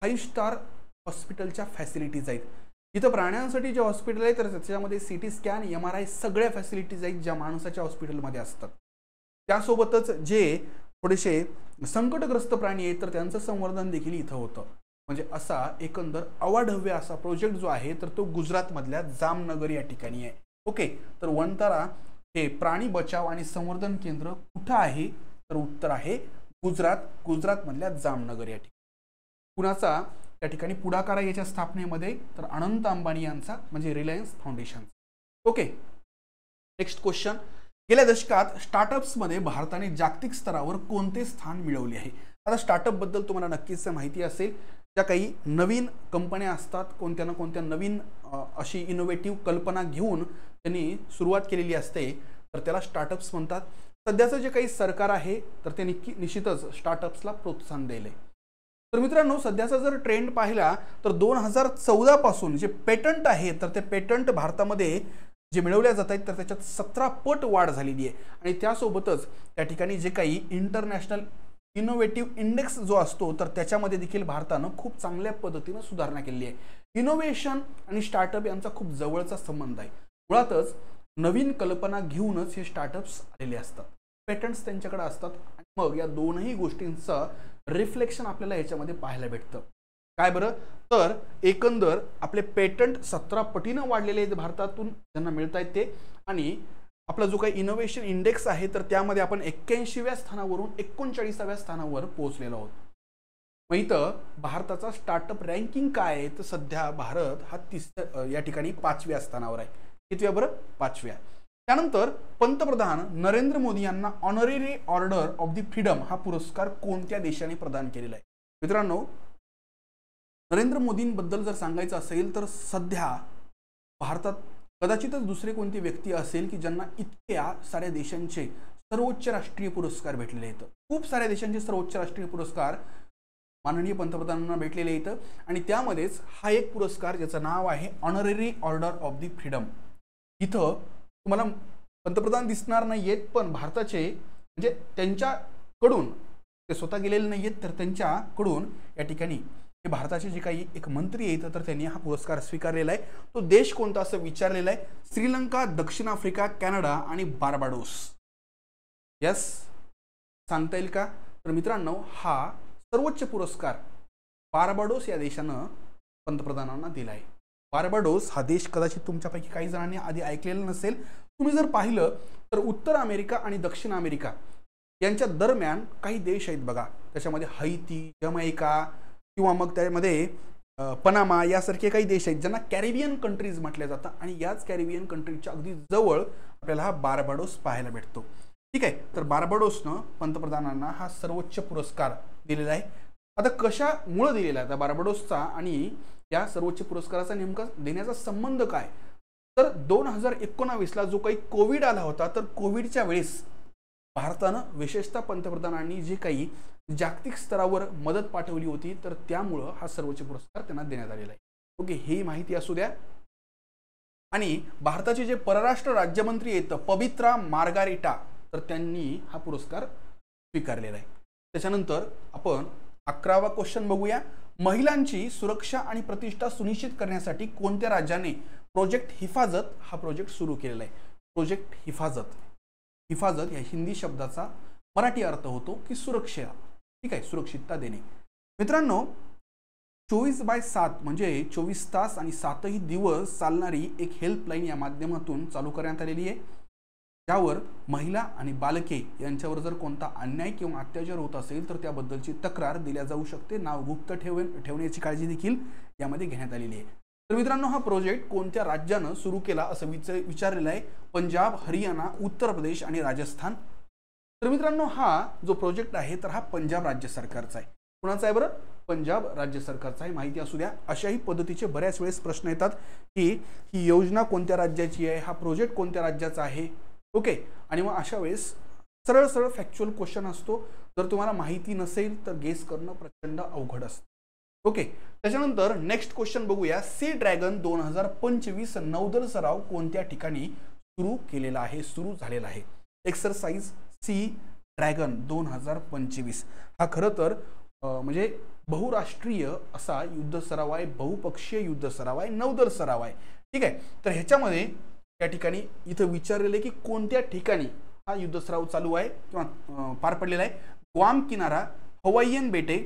5 स्टार हॉस्पिटलच्या फॅसिलिटीज आहेत. इथं प्राण्यांसाठी जे हॉस्पिटल आहे तर त्याच्यामध्ये CT स्कॅन, MRI सगळ्या फॅसिलिटीज आहेत ज्या माणसाच्या हॉस्पिटलमध्ये असतात. त्यासोबतच जे थोडेसे संकटग्रस्त प्राणी आहेत तर त्यांचं संवर्धन देखील इथं होतं. म्हणजे असा एकंदर अवाढव्य असा प्रोजेक्ट जो आहे तर तो गुजरातमधल्या जामनगर या ठिकाणी आहे. ओके, तर वनतारा हे प्राणी बचाव आणि संवर्धन केंद्र कुठं आहे? तर उत्तर आहे गुजरातमधल्या जामनगर या ठिकाणी. कुणाचा त्या ठिकाणी पुढाकार आहे याच्या स्थापनेमध्ये? तर अनंत अंबानी यांचा, म्हणजे Reliance foundation. Okay, next question. गेल्या दशकात स्टार्टअप्समध्ये भारताने जागतिक स्तरावर कोणते स्थान मिळवले आहे? आता स्टार्टअप बद्दल तुम्हाला नक्कीच माहिती असेल. ज्या काही नवीन कंपन्या असतात, कोणत्या ना कोणत्या नवीन अशी इनोव्हेटिव्ह कल्पना घेऊन त्यांनी सुरुवात केलेली असते तर त्याला स्टार्टअप्स म्हणतात. सध्याचं जे काही सरकार आहे तर ते निश्चितच स्टार्टअप्सला प्रोत्साहन दिले. तर मित्रांनो, सध्याचा जर ट्रेंड पाहिला तर 2014 पासून जे पेटंट आहे तर ते पेटंट भारतामध्ये जे मिळवल्या जात आहेत तर त्याच्यात 17 पट वाढ झालेली आहे. आणि त्यासोबतच त्या ठिकाणी जे काही इंटरनॅशनल इनोव्हेटिव्ह इंडेक्स जो असतो तर त्याच्यामध्ये देखील भारतानं खूप चांगल्या पद्धतीनं सुधारणा केली आहे. इनोव्हेशन आणि स्टार्टअप यांचा खूप जवळचा संबंध आहे. मुळातच नवीन कल्पना घेऊनच हे स्टार्टअप्स आलेले असतात. पेटंट्स त्यांच्याकडे असतात आणि मग या दोनही गोष्टींचं रिफ्लेक्शन आपल्याला याच्यामध्ये पाहायला भेटतं. काय बरं? तर एकंदर आपले पेटंट 17 पटीनं वाढलेले आहेत भारतातून ज्यांना मिळत आहेत ते. आणि आपला जो काही इनोव्हेशन इंडेक्स आहे तर त्यामध्ये आपण 81व्या स्थानावरून 39व्या स्थानावर पोहोचलेलो आहोत. मग इथं भारताचा स्टार्टअप रँकिंग काय आहे? तर सध्या भारत हा या ठिकाणी 5व्या स्थानावर आहे. कितव्या बरं? 5व्या. त्यानंतर पंतप्रधान नरेंद्र मोदी यांना honorary order of the freedom हा पुरस्कार कोणत्या देशाने प्रदान केलेला आहे? मित्रांनो, नरेंद्र मोदींबद्दल जर सांगायचं असेल तर सध्या भारतात कदाचितच दुसरे कोणती व्यक्ती असेल की ज्यांना इतक्या साऱ्या देशांचे सर्वोच्च राष्ट्रीय पुरस्कार भेटलेले आहेत। खूप साऱ्या देशांचे सर्वोच्च राष्ट्रीय पुरस्कार माननीय पंतप्रधानांना भेटलेले आहेत आणि त्यामध्येच हा एक पुरस्कार ज्याचं नाव आहे honorary order of the freedom. इथं तुम्हाला पंतप्रधान दिसणार नाहीयेत, पण भारताचे म्हणजे त्यांच्याकडून ते स्वतः गेलेले नाहीयेत, तर त्यांच्याकडून या ठिकाणी हे भारताचे जे काही एक मंत्री आहेत तर त्यांनी हा पुरस्कार स्वीकारलेला आहे। तो देश कोणता असं विचारलेला आहे, श्रीलंका, दक्षिण आफ्रिका, कॅनडा आणि बार्बाडोस। यस, सांगता येईल का? तर मित्रांनो, हा सर्वोच्च पुरस्कार बार्बाडोस या देशानं पंतप्रधानांना दिला आहे। बार्बाडोस हा देश कदाचित तुमच्यापैकी काही जणांनी आधी ऐकलेला नसेल। तुम्ही जर पाहिलं तर उत्तर अमेरिका आणि दक्षिण अमेरिका यांच्या दरम्यान काही देश आहेत बघा, त्याच्यामध्ये हैती, जमैका किंवा मग त्यामध्ये पनामा यासारखे काही देश आहेत ज्यांना कॅरिबियन कंट्रीज म्हटले जातात आणि याच कॅरिबियन कंट्रीजच्या अगदी जवळ आपल्याला हा बार्बाडोस पाहायला भेटतो। ठीक आहे, तर बार्बाडोसनं पंतप्रधानांना हा सर्वोच्च पुरस्कार दिलेला आहे। आता कशामुळे दिलेला आहे बार्बाडोसचा आणि या सर्वोच्च पुरस्काराचा नेमका देण्याचा संबंध काय? तर 2019ला जो काही कोविड आला होता, तर कोविडच्या वेळेस भारतानं विशेषतः पंतप्रधानांनी जे काही जागतिक स्तरावर मदत पाठवली होती, तर त्यामुळं हा सर्वोच्च पुरस्कार त्यांना देण्यात आलेला आहे। ओके, ही माहिती असू द्या। आणि भारताचे जे परराष्ट्र राज्यमंत्री आहेत पवित्रा मार्गारिटा, तर त्यांनी हा पुरस्कार स्वीकारलेला आहे। त्याच्यानंतर आपण 11वा क्वेश्चन बघूया। महिलांची सुरक्षा आणि प्रतिष्ठा सुनिश्चित करण्यासाठी कोणत्या राज्याने प्रोजेक्ट हिफाजत हा प्रोजेक्ट सुरू केलेला आहे? प्रोजेक्ट हिफाजत, हिफाजत या हिंदी शब्दाचा मराठी अर्थ होतो की सुरक्षा। ठीक आहे, सुरक्षितता देणे। मित्रांनो, 24/7 म्हणजे 24 तास आणि 7ही दिवस चालणारी एक हेल्पलाईन या माध्यमातून चालू करण्यात आलेली आहे, ज्यावर महिला आणि बालके यांच्यावर जर कोणता अन्याय किंवा अत्याचार होत असेल तर त्याबद्दलची तक्रार दिल्या जाऊ शकते। नाव गुप्त ठेवण्याची काळजी देखील यामध्ये घेण्यात आलेली आहे। तर मित्रांनो, हा प्रोजेक्ट कोणत्या राज्यानं सुरू केला असं विचारलेलं आहे? पंजाब, हरियाणा, उत्तर प्रदेश आणि राजस्थान। तर मित्रांनो, हा जो प्रोजेक्ट आहे तर हा पंजाब राज्य सरकारचा आहे। कुणाचा आहे बरं? पंजाब राज्य सरकारचा आहे। माहिती असू द्या। अशाही पद्धतीचे बऱ्याच वेळेस प्रश्न येतात की ही योजना कोणत्या राज्याची आहे, हा प्रोजेक्ट कोणत्या राज्याचा आहे। ओके, आणि मग अशा वेळेस सरळ सरळ फॅक्च्युअल क्वेश्चन असतो। जर तुम्हाला माहिती नसेल तर गेस करणं प्रचंड अवघड असतं। ओके, त्याच्यानंतर नेक्स्ट क्वेश्चन बघूया। सी ड्रॅगन 2025 नौदल सराव कोणत्या ठिकाणी सुरू केलेला आहे, सुरू झालेला आहे? एक्सरसाइज सी ड्रॅगन 2025 हा खरं तर म्हणजे बहुराष्ट्रीय असा युद्ध सराव आहे, बहुपक्षीय युद्ध सराव आहे, नौदल सराव आहे। ठीक आहे, तर ह्याच्यामध्ये या ठिकाणी इथं विचारलेलं आहे की कोणत्या ठिकाणी हा युद्ध सराव चालू आहे किंवा पार पडलेला आहे? ग्वाम किनारा, हवाईयन बेटे,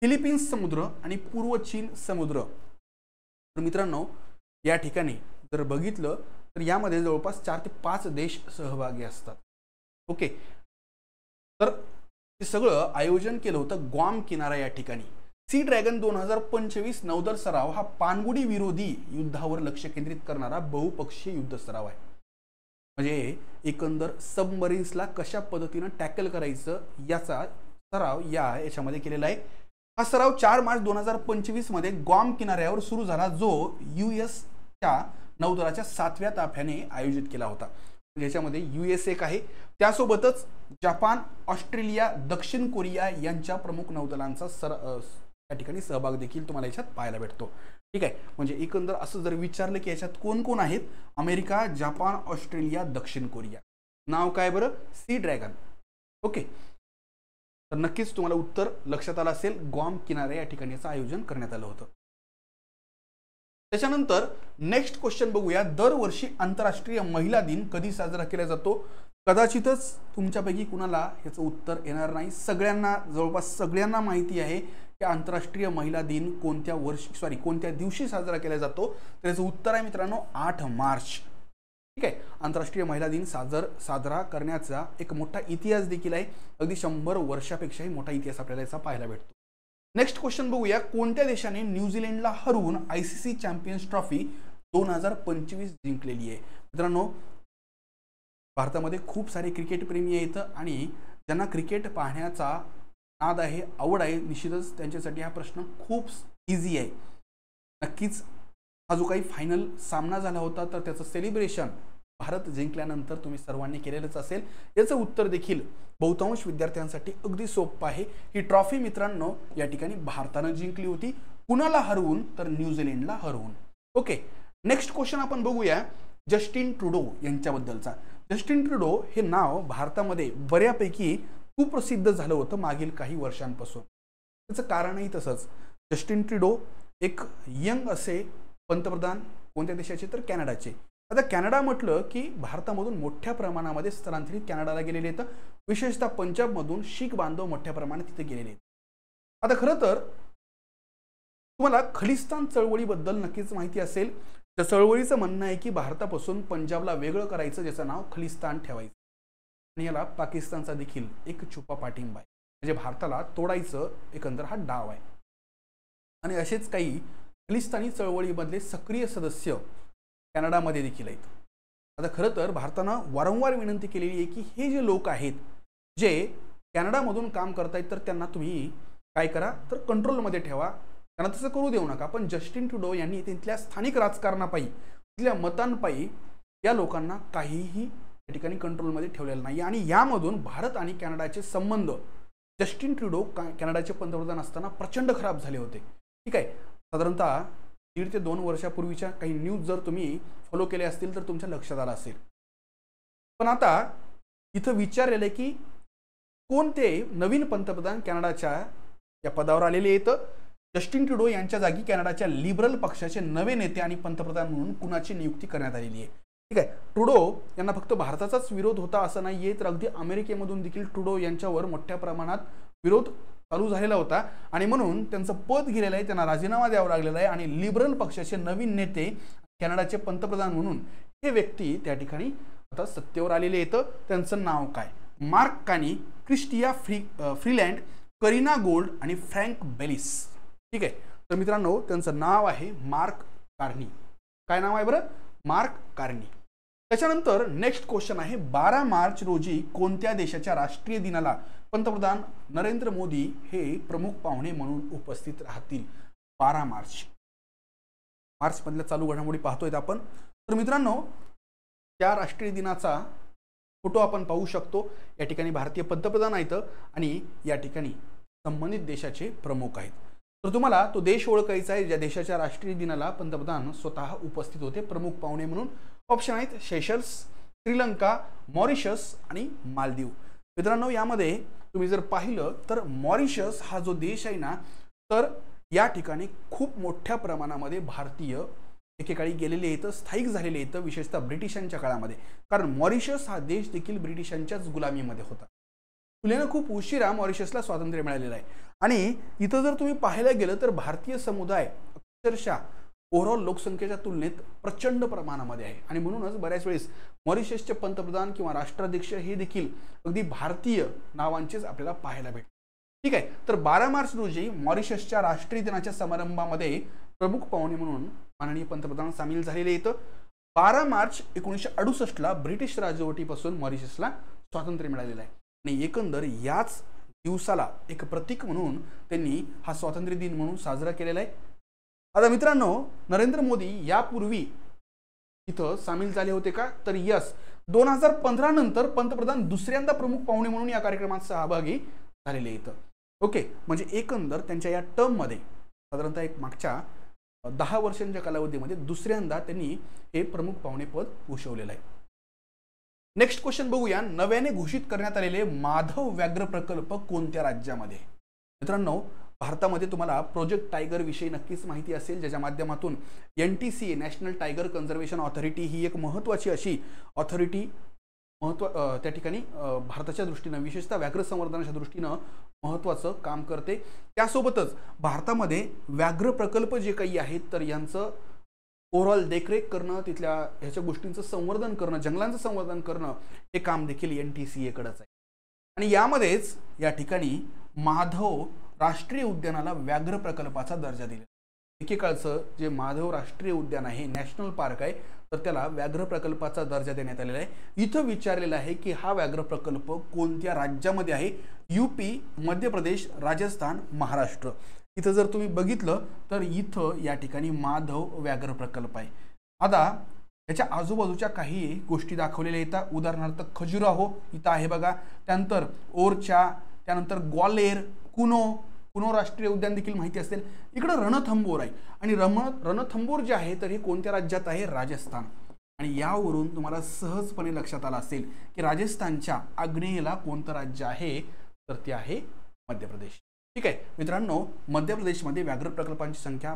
फिलिपिन्स समुद्र आणि पूर्व चीन समुद्र। तर मित्रांनो, या ठिकाणी जर बघितलं तर यामध्ये जवळपास 4 ते 5 देश सहभागी असतात। ओके, तर हे सगळं आयोजन केलं होतं ग्वाम किनारा या ठिकाणी। सी ड्रॅगन 2025 नौदल सराव हा पाणबुडी विरोधी युद्धावर लक्ष केंद्रित करणारा बहुपक्षीय युद्ध सराव आहे। म्हणजे एकंदर सबमरीन्सला कशा पद्धतीने टॅकल करायचं याचा सराव याच्यामध्ये केलेला आहे। हा सराव 4 मार्च 2025 मध्ये ग्वाम किनाऱ्यावर सुरू झाला, जो यूएसच्या नौदलाच्या 7व्या ताफ्याने आयोजित केला होता। ज्याच्यामध्ये यूएस एक आहे, त्यासोबतच जपान, ऑस्ट्रेलिया, दक्षिण कोरिया यांच्या प्रमुख नौदलांचा या ठिकाणी सहभाग देखील तुम्हाला याच्यात पाहायला भेटतो। ठीक आहे, म्हणजे एकंदर असं जर विचारलं की याच्यात कोण कोण आहेत? अमेरिका, जपान, ऑस्ट्रेलिया, दक्षिण कोरिया। नाव काय बरं? C dragon. ओके, तर नक्कीच तुम्हाला उत्तर लक्षात आलं असेल। ग्वाम किनारे या ठिकाणी याचं आयोजन करण्यात आलं होतं। त्याच्यानंतर नेक्स्ट क्वेश्चन बघूया। दरवर्षी आंतरराष्ट्रीय महिला दिन कधी साजरा केला जातो? कदाचितच तुमच्यापैकी कुणाला याचं उत्तर येणार नाही। सगळ्यांना, जवळपास सगळ्यांना माहिती आहे की आंतरराष्ट्रीय महिला दिन कोणत्या दिवशी साजरा केला जातो? तर याचं उत्तर आहे मित्रांनो 8 मार्च। ठीक आहे, आंतरराष्ट्रीय महिला दिन साजरा करण्याचा एक मोठा इतिहास देखील आहे। अगदी 100 वर्षापेक्षाही मोठा इतिहास आपल्याला याचा पाहायला भेटतो। नेक्स्ट क्वेश्चन बघूया। कोणत्या देशाने न्यूझीलंडला हरवून आयसीसी चॅम्पियन्स ट्रॉफी 2025 जिंकलेली आहे? मित्रांनो, भारतामध्ये खूप सारे क्रिकेट प्रेमी आहेत आणि ज्यांना क्रिकेट पाहण्याचा नाद आहे, आवड आहे, निश्चितच त्यांच्यासाठी हा प्रश्न खूप इझी आहे। नक्कीच हा जो काही फायनल सामना झाला होता तर त्याचं सेलिब्रेशन भारत जिंकल्यानंतर तुम्ही सर्वांनी केलेलंच असेल। याचं उत्तर देखील बहुतांश विद्यार्थ्यांसाठी अगदी सोपं आहे। ही ट्रॉफी मित्रांनो या ठिकाणी भारताने जिंकली होती, कुणाला हरवून तर न्यूझीलंडला हरवून। ओके, नेक्स्ट क्वेश्चन आपण बघूया जस्टिन ट्रुडो यांच्याबद्दलचा। जस्टिन ट्रुडो हे नाव भारतामध्ये बऱ्यापैकी कुप्रसिद्ध झालं होतं मागील काही वर्षांपासून। त्याचं कारणही तसंच, जस्टिन ट्रुडो एक यंग असे पंतप्रधान, कोणत्या देशाचे तर कॅनडाचे। आता कॅनडा म्हटलं की भारतामधून मोठ्या प्रमाणामध्ये स्थलांतरित कॅनडाला गेलेले आहेत, विशेषतः पंजाबमधून शीख बांधव मोठ्या प्रमाणात तिथे गेलेले आहेत। आता खरं तर तुम्हाला खलिस्तान चळवळीबद्दल नक्कीच माहिती असेल। त्या चळवळीचं म्हणणं आहे की भारतापासून पंजाबला वेगळं करायचं, ज्याचं नाव खलिस्तान ठेवायचं, आणि याला पाकिस्तानचा देखील एक छुपा पाठिंबा आहे, म्हणजे भारताला तोडायचं एकंदर हा डाव आहे। आणि असेच काही खलिस्तानी चळवळीमधले सक्रिय सदस्य कॅनडामध्ये देखील आहेत। आता खरं तर भारतानं वारंवार विनंती केलेली आहे की हे जे लोक आहेत जे कॅनडामधून काम करतायत तर त्यांना तुम्ही काय करा तर कंट्रोलमध्ये ठेवा, त्यांना तसं करू देऊ नका। पण जस्टिन ट्रुडो यांनी तिथल्या स्थानिक राजकारणापायी, तिथल्या मतांपायी या लोकांना काहीही या ठिकाणी कंट्रोलमध्ये ठेवलेलं नाही। आणि यामधून भारत आणि कॅनडाचे संबंध जस्टिन ट्रुडो कॅनडाचे पंतप्रधान असताना प्रचंड खराब झाले होते। ठीक आहे, साधारणतः 1.5 ते 2 वर्षापूर्वीच्या काही न्यूज जर तुम्ही फॉलो केले असतील तर तुमच्या लक्षात आलं असेल। पण आता इथं विचारलेलं आहे की कोणते नवीन पंतप्रधान कॅनडाच्या या पदावर आलेले आहेत। जस्टिन ट्रुडो यांच्या जागी कॅनडाच्या लिबरल पक्षाचे नवे नेते आणि पंतप्रधान म्हणून कुणाची नियुक्ती करण्यात आलेली आहे। ठीक आहे, ट्रुडो यांना फक्त भारताचाच विरोध होता असं नाहीये, तर अगदी अमेरिकेमधून देखील ट्रुडो यांच्यावर मोठ्या प्रमाणात विरोध चालू झालेला होता आणि म्हणून त्यांचं पद गेलेलं आहे, त्यांना राजीनामा द्यावा लागलेला आहे। आणि लिबरल पक्षाचे नवीन नेते कॅनडाचे पंतप्रधान म्हणून हे व्यक्ती त्या ठिकाणी आता सत्तेवर आलेले आहेत। त्यांचं नाव काय? मार्क कार्नी, क्रिस्टिया फ्रीलँड, करीना गोल्ड आणि फ्रँक बेलिस। ठीक आहे, तर मित्रांनो त्यांचं नाव आहे मार्क कार्नी। काय नाव आहे बरं? Mark Carney. त्याच्यानंतर नेक्स्ट क्वेश्चन आहे 12 मार्च रोजी कोणत्या देशाच्या राष्ट्रीय दिनाला पंतप्रधान नरेंद्र मोदी हे प्रमुख पाहुणे म्हणून उपस्थित राहतील? 12 मार्च मधल्या चालू घडामोडी पाहतोय आपण। तर मित्रांनो त्या राष्ट्रीय दिनाचा फोटो आपण पाहू शकतो। या ठिकाणी भारतीय पंतप्रधान आहेत आणि या ठिकाणी संबंधित देशाचे प्रमुख आहेत। तर तुम्हाला तो देश ओळखायचा आहे ज्या देशाच्या राष्ट्रीय दिनाला पंतप्रधान स्वतः उपस्थित होते प्रमुख पाहुणे म्हणून। ऑप्शन आहेत सेशल्स, श्रीलंका, मॉरिशस आणि मालदीव। मित्रांनो यामध्ये तुम्ही जर पाहिलं तर मॉरिशस हा जो देश आहे ना, तर या ठिकाणी खूप मोठ्या प्रमाणामध्ये भारतीय एकेकाळी गेलेले आहेत, स्थायिक झालेले आहेत, विशेषतः ब्रिटिशांच्या काळामध्ये, कारण मॉरिशस हा देश देखील ब्रिटिशांच्याच गुलामीमध्ये होता। तुलनेनं खूप उशिरा मॉरिशसला स्वातंत्र्य मिळालेलं आहे। आणि इथं जर तुम्ही पाहायला गेलं तर भारतीय समुदाय अक्षरशः ओव्हरऑल लोकसंख्येच्या तुलनेत प्रचंड प्रमाणामध्ये आहे आणि म्हणूनच बऱ्याच वेळेस मॉरिशसचे पंतप्रधान किंवा राष्ट्राध्यक्ष हे देखील अगदी भारतीय नावांचेच आपल्याला पाहायला भेटतात। ठीक आहे, तर 12 मार्च रोजी मॉरिशसच्या राष्ट्रीय दिनाच्या समारंभामध्ये प्रमुख पाहुणे म्हणून माननीय पंतप्रधान सामील झालेले आहेत। 12 मार्च 1968 ला ब्रिटिश राजवटीपासून मॉरिशसला स्वातंत्र्य मिळालेलं आहे आणि एकंदर याच दिवसाला एक प्रतीक म्हणून त्यांनी हा स्वातंत्र्य दिन म्हणून साजरा केलेला आहे। आता मित्रांनो नरेंद्र मोदी यापूर्वी इथं सामील झाले होते का? तर यस, 2015 नंतर पंतप्रधान दुसऱ्यांदा प्रमुख पाहुणे म्हणून या कार्यक्रमात सहभागी झालेले आहेत। ओके, म्हणजे एकंदर त्यांच्या या टर्म मध्ये साधारणतः एक मागच्या 10 वर्षांच्या कालावधीमध्ये दुसऱ्यांदा त्यांनी हे प्रमुख पाहुणे पद भूषवलेलं आहे। नेक्स्ट क्वेश्चन बघूया, नव्याने घोषित करण्यात आलेले माधव व्याघ्र प्रकल्प कोणत्या राज्यामध्ये? मित्रांनो भारतामध्ये तुम्हाला प्रोजेक्ट टायगर विषयी नक्कीच माहिती असेल, ज्याच्या माध्यमातून NTCA national tiger conservation authority ही एक महत्त्वाची अशी ऑथॉरिटी त्या ठिकाणी भारताच्या दृष्टीने विशेषतः व्याघ्र संवर्धनाच्या दृष्टीने महत्त्वाचं काम करते। त्यासोबतच भारतामध्ये व्याघ्र प्रकल्प जे काही आहेत तर यांचं ओव्हरऑल देखरेख करणं, तिथल्या ह्याच्या गोष्टींचं संवर्धन करणं, जंगलांचं संवर्धन करणं हे काम देखील NTCA कडेच आहे। आणि यामध्येच या ठिकाणी माधव राष्ट्रीय उद्यानाला व्याघ्र प्रकल्पाचा दर्जा दिला। एकेकाळचं जे माधव राष्ट्रीय उद्यान आहे, नॅशनल पार्क आहे, तर त्याला व्याघ्र प्रकल्पाचा दर्जा देण्यात आलेला आहे। इथं विचारलेलं आहे की हा व्याघ्र प्रकल्प कोणत्या राज्यामध्ये आहे? UP, मध्य प्रदेश, राजस्थान, महाराष्ट्र। इथं जर तुम्ही बघितलं तर इथं या ठिकाणी माधव व्याघ्र प्रकल्प आहे. आता याच्या आजूबाजूच्या काही गोष्टी दाखवलेल्या येतात. उदाहरणार्थ खजुराहो इथं आहे बघा, त्यानंतर ओरछा, त्यानंतर ग्वालेर, कुनो राष्ट्रीय उद्यान देखील माहिती असेल. इकडे रणथंबोर आहे आणि रणथंबोर जे आहे तर हे कोणत्या राज्यात आहे? राजस्थान. आणि यावरून तुम्हाला सहजपणे लक्षात आलं असेल की राजस्थानच्या आग्नेयेला कोणतं राज्य आहे तर ते आहे मध्य प्रदेश. ठीक आहे मित्रांनो, मध्य प्रदेशमध्ये व्याघ्र प्रकल्पांची संख्या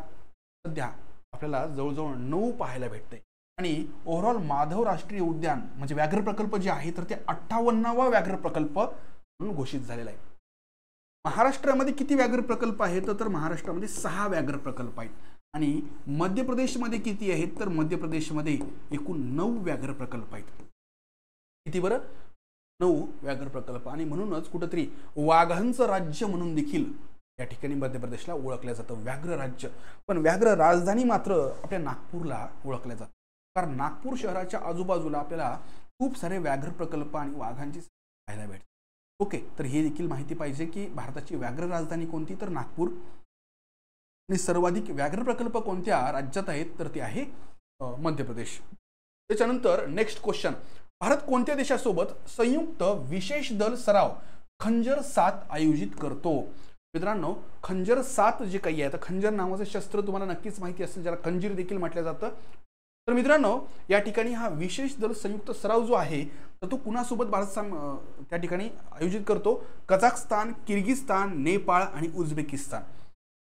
सध्या आपल्याला जवळजवळ 9 पाहायला भेटते आणि ओव्हरऑल माधव राष्ट्रीय उद्यान म्हणजे व्याघ्र प्रकल्प जे आहे तर ते 58वा व्याघ्र प्रकल्प म्हणून घोषित झालेला आहे. महाराष्ट्रामध्ये किती व्याघ्र प्रकल्प आहेत तर महाराष्ट्रामध्ये 6 व्याघ्र प्रकल्प आहेत आणि मध्य प्रदेशमध्ये किती आहेत तर मध्य प्रदेशमध्ये एकूण 9 व्याघ्र प्रकल्प आहेत. किती बरं? 9 व्याघ्र प्रकल्प. आणि म्हणूनच कुठेतरी वाघांचं राज्य म्हणून देखील या ठिकाणी मध्य प्रदेशला ओळखलं जातं, व्याघ्र राज्य. पण व्याघ्र राजधानी मात्र आपल्या नागपूरला ओळखल्या जातं, कारण नागपूर शहराच्या आजूबाजूला आपल्याला खूप सारे व्याघ्र प्रकल्प आणि वाघांची पाहायला भेटते. ओके, तर हे देखील माहिती पाहिजे की भारताची व्याघ्र राजधानी कोणती तर नागपूर. आणि सर्वाधिक व्याघ्र प्रकल्प कोणत्या राज्यात आहेत तर ते आहे मध्य प्रदेश. त्याच्यानंतर नेक्स्ट क्वेश्चन, भारत कोणत्या देशासोबत संयुक्त विशेष दल सराव खंजर 7 आयोजित करतो? मित्रांनो, खंजर 7 जे काही आहे, तर खंजर नावाचं शस्त्र तुम्हाला नक्कीच माहिती असेल, ज्याला खंजीर देखील म्हटलं जातं. तर मित्रांनो, या ठिकाणी हा विशेष दल संयुक्त सराव जो आहे तर तो कुणासोबत भारत त्या ठिकाणी आयोजित करतो? कझाकस्तान, किर्गिस्तान, नेपाळ आणि उझबेकिस्तान.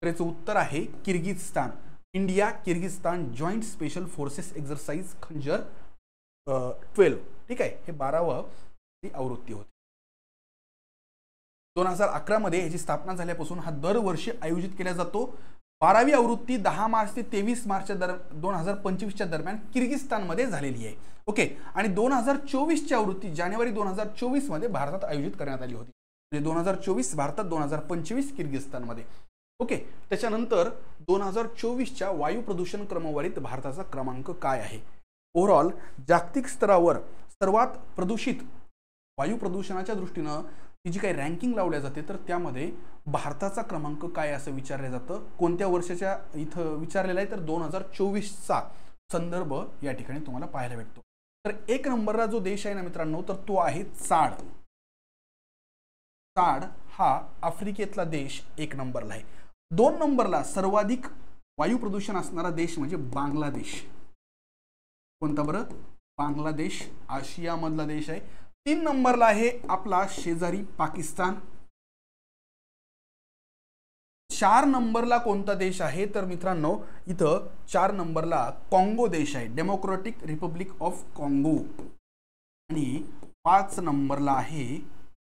तर याचं उत्तर आहे Kyrgyzstan. India Kyrgyzstan joint special forces exercise खंजर 12. ठीक आहे, हे 12वी आवृत्ती होती. 2011 मध्ये याची स्थापना झाल्यापासून हा दरवर्षी आयोजित केला जातो. 12वी आवृत्ती 10 मार्च ते 23 मार्च 2025 दरम्यान किर्गिस्तानमध्ये झालेली आहे. ओके, आणि 2024 ची आवृत्ती जानेवारी 2024 मध्ये भारतात आयोजित करण्यात आली होती. म्हणजे 2024 भारतात, 2025 किर्गिस्तानमध्ये. ओके, त्याच्यानंतर 2024च्या वायू प्रदूषण क्रमवारीत भारताचा क्रमांक काय आहे? ओव्हरऑल जागतिक स्तरावर सर्वात प्रदूषित वायू प्रदूषणाच्या दृष्टीनं ही जी काही रँकिंग लावल्या जाते तर त्यामध्ये भारताचा क्रमांक काय असं विचारलं जातं. कोणत्या वर्षाच्या इथं विचारलेलं आहे तर 2024चा संदर्भ या ठिकाणी तुम्हाला पाहायला भेटतो. तर 1 नंबरला जो देश आहे ना मित्रांनो तर तो आहे चाड. चाड हा आफ्रिकेतला देश 1 नंबरला आहे. 2 नंबरला सर्वाधिक वायू प्रदूषण असणारा देश म्हणजे बांगलादेश. कोणता बरं? बांगलादेश आशियामधला देश आहे. 3 नंबरला आहे आपला शेजारी पाकिस्तान. 4 नंबरला कोणता देश आहे तर मित्रांनो इथं 4 नंबरला काँगो देश आहे, डेमोक्रेटिक रिपब्लिक ऑफ काँगो. आणि 5 नंबरला आहे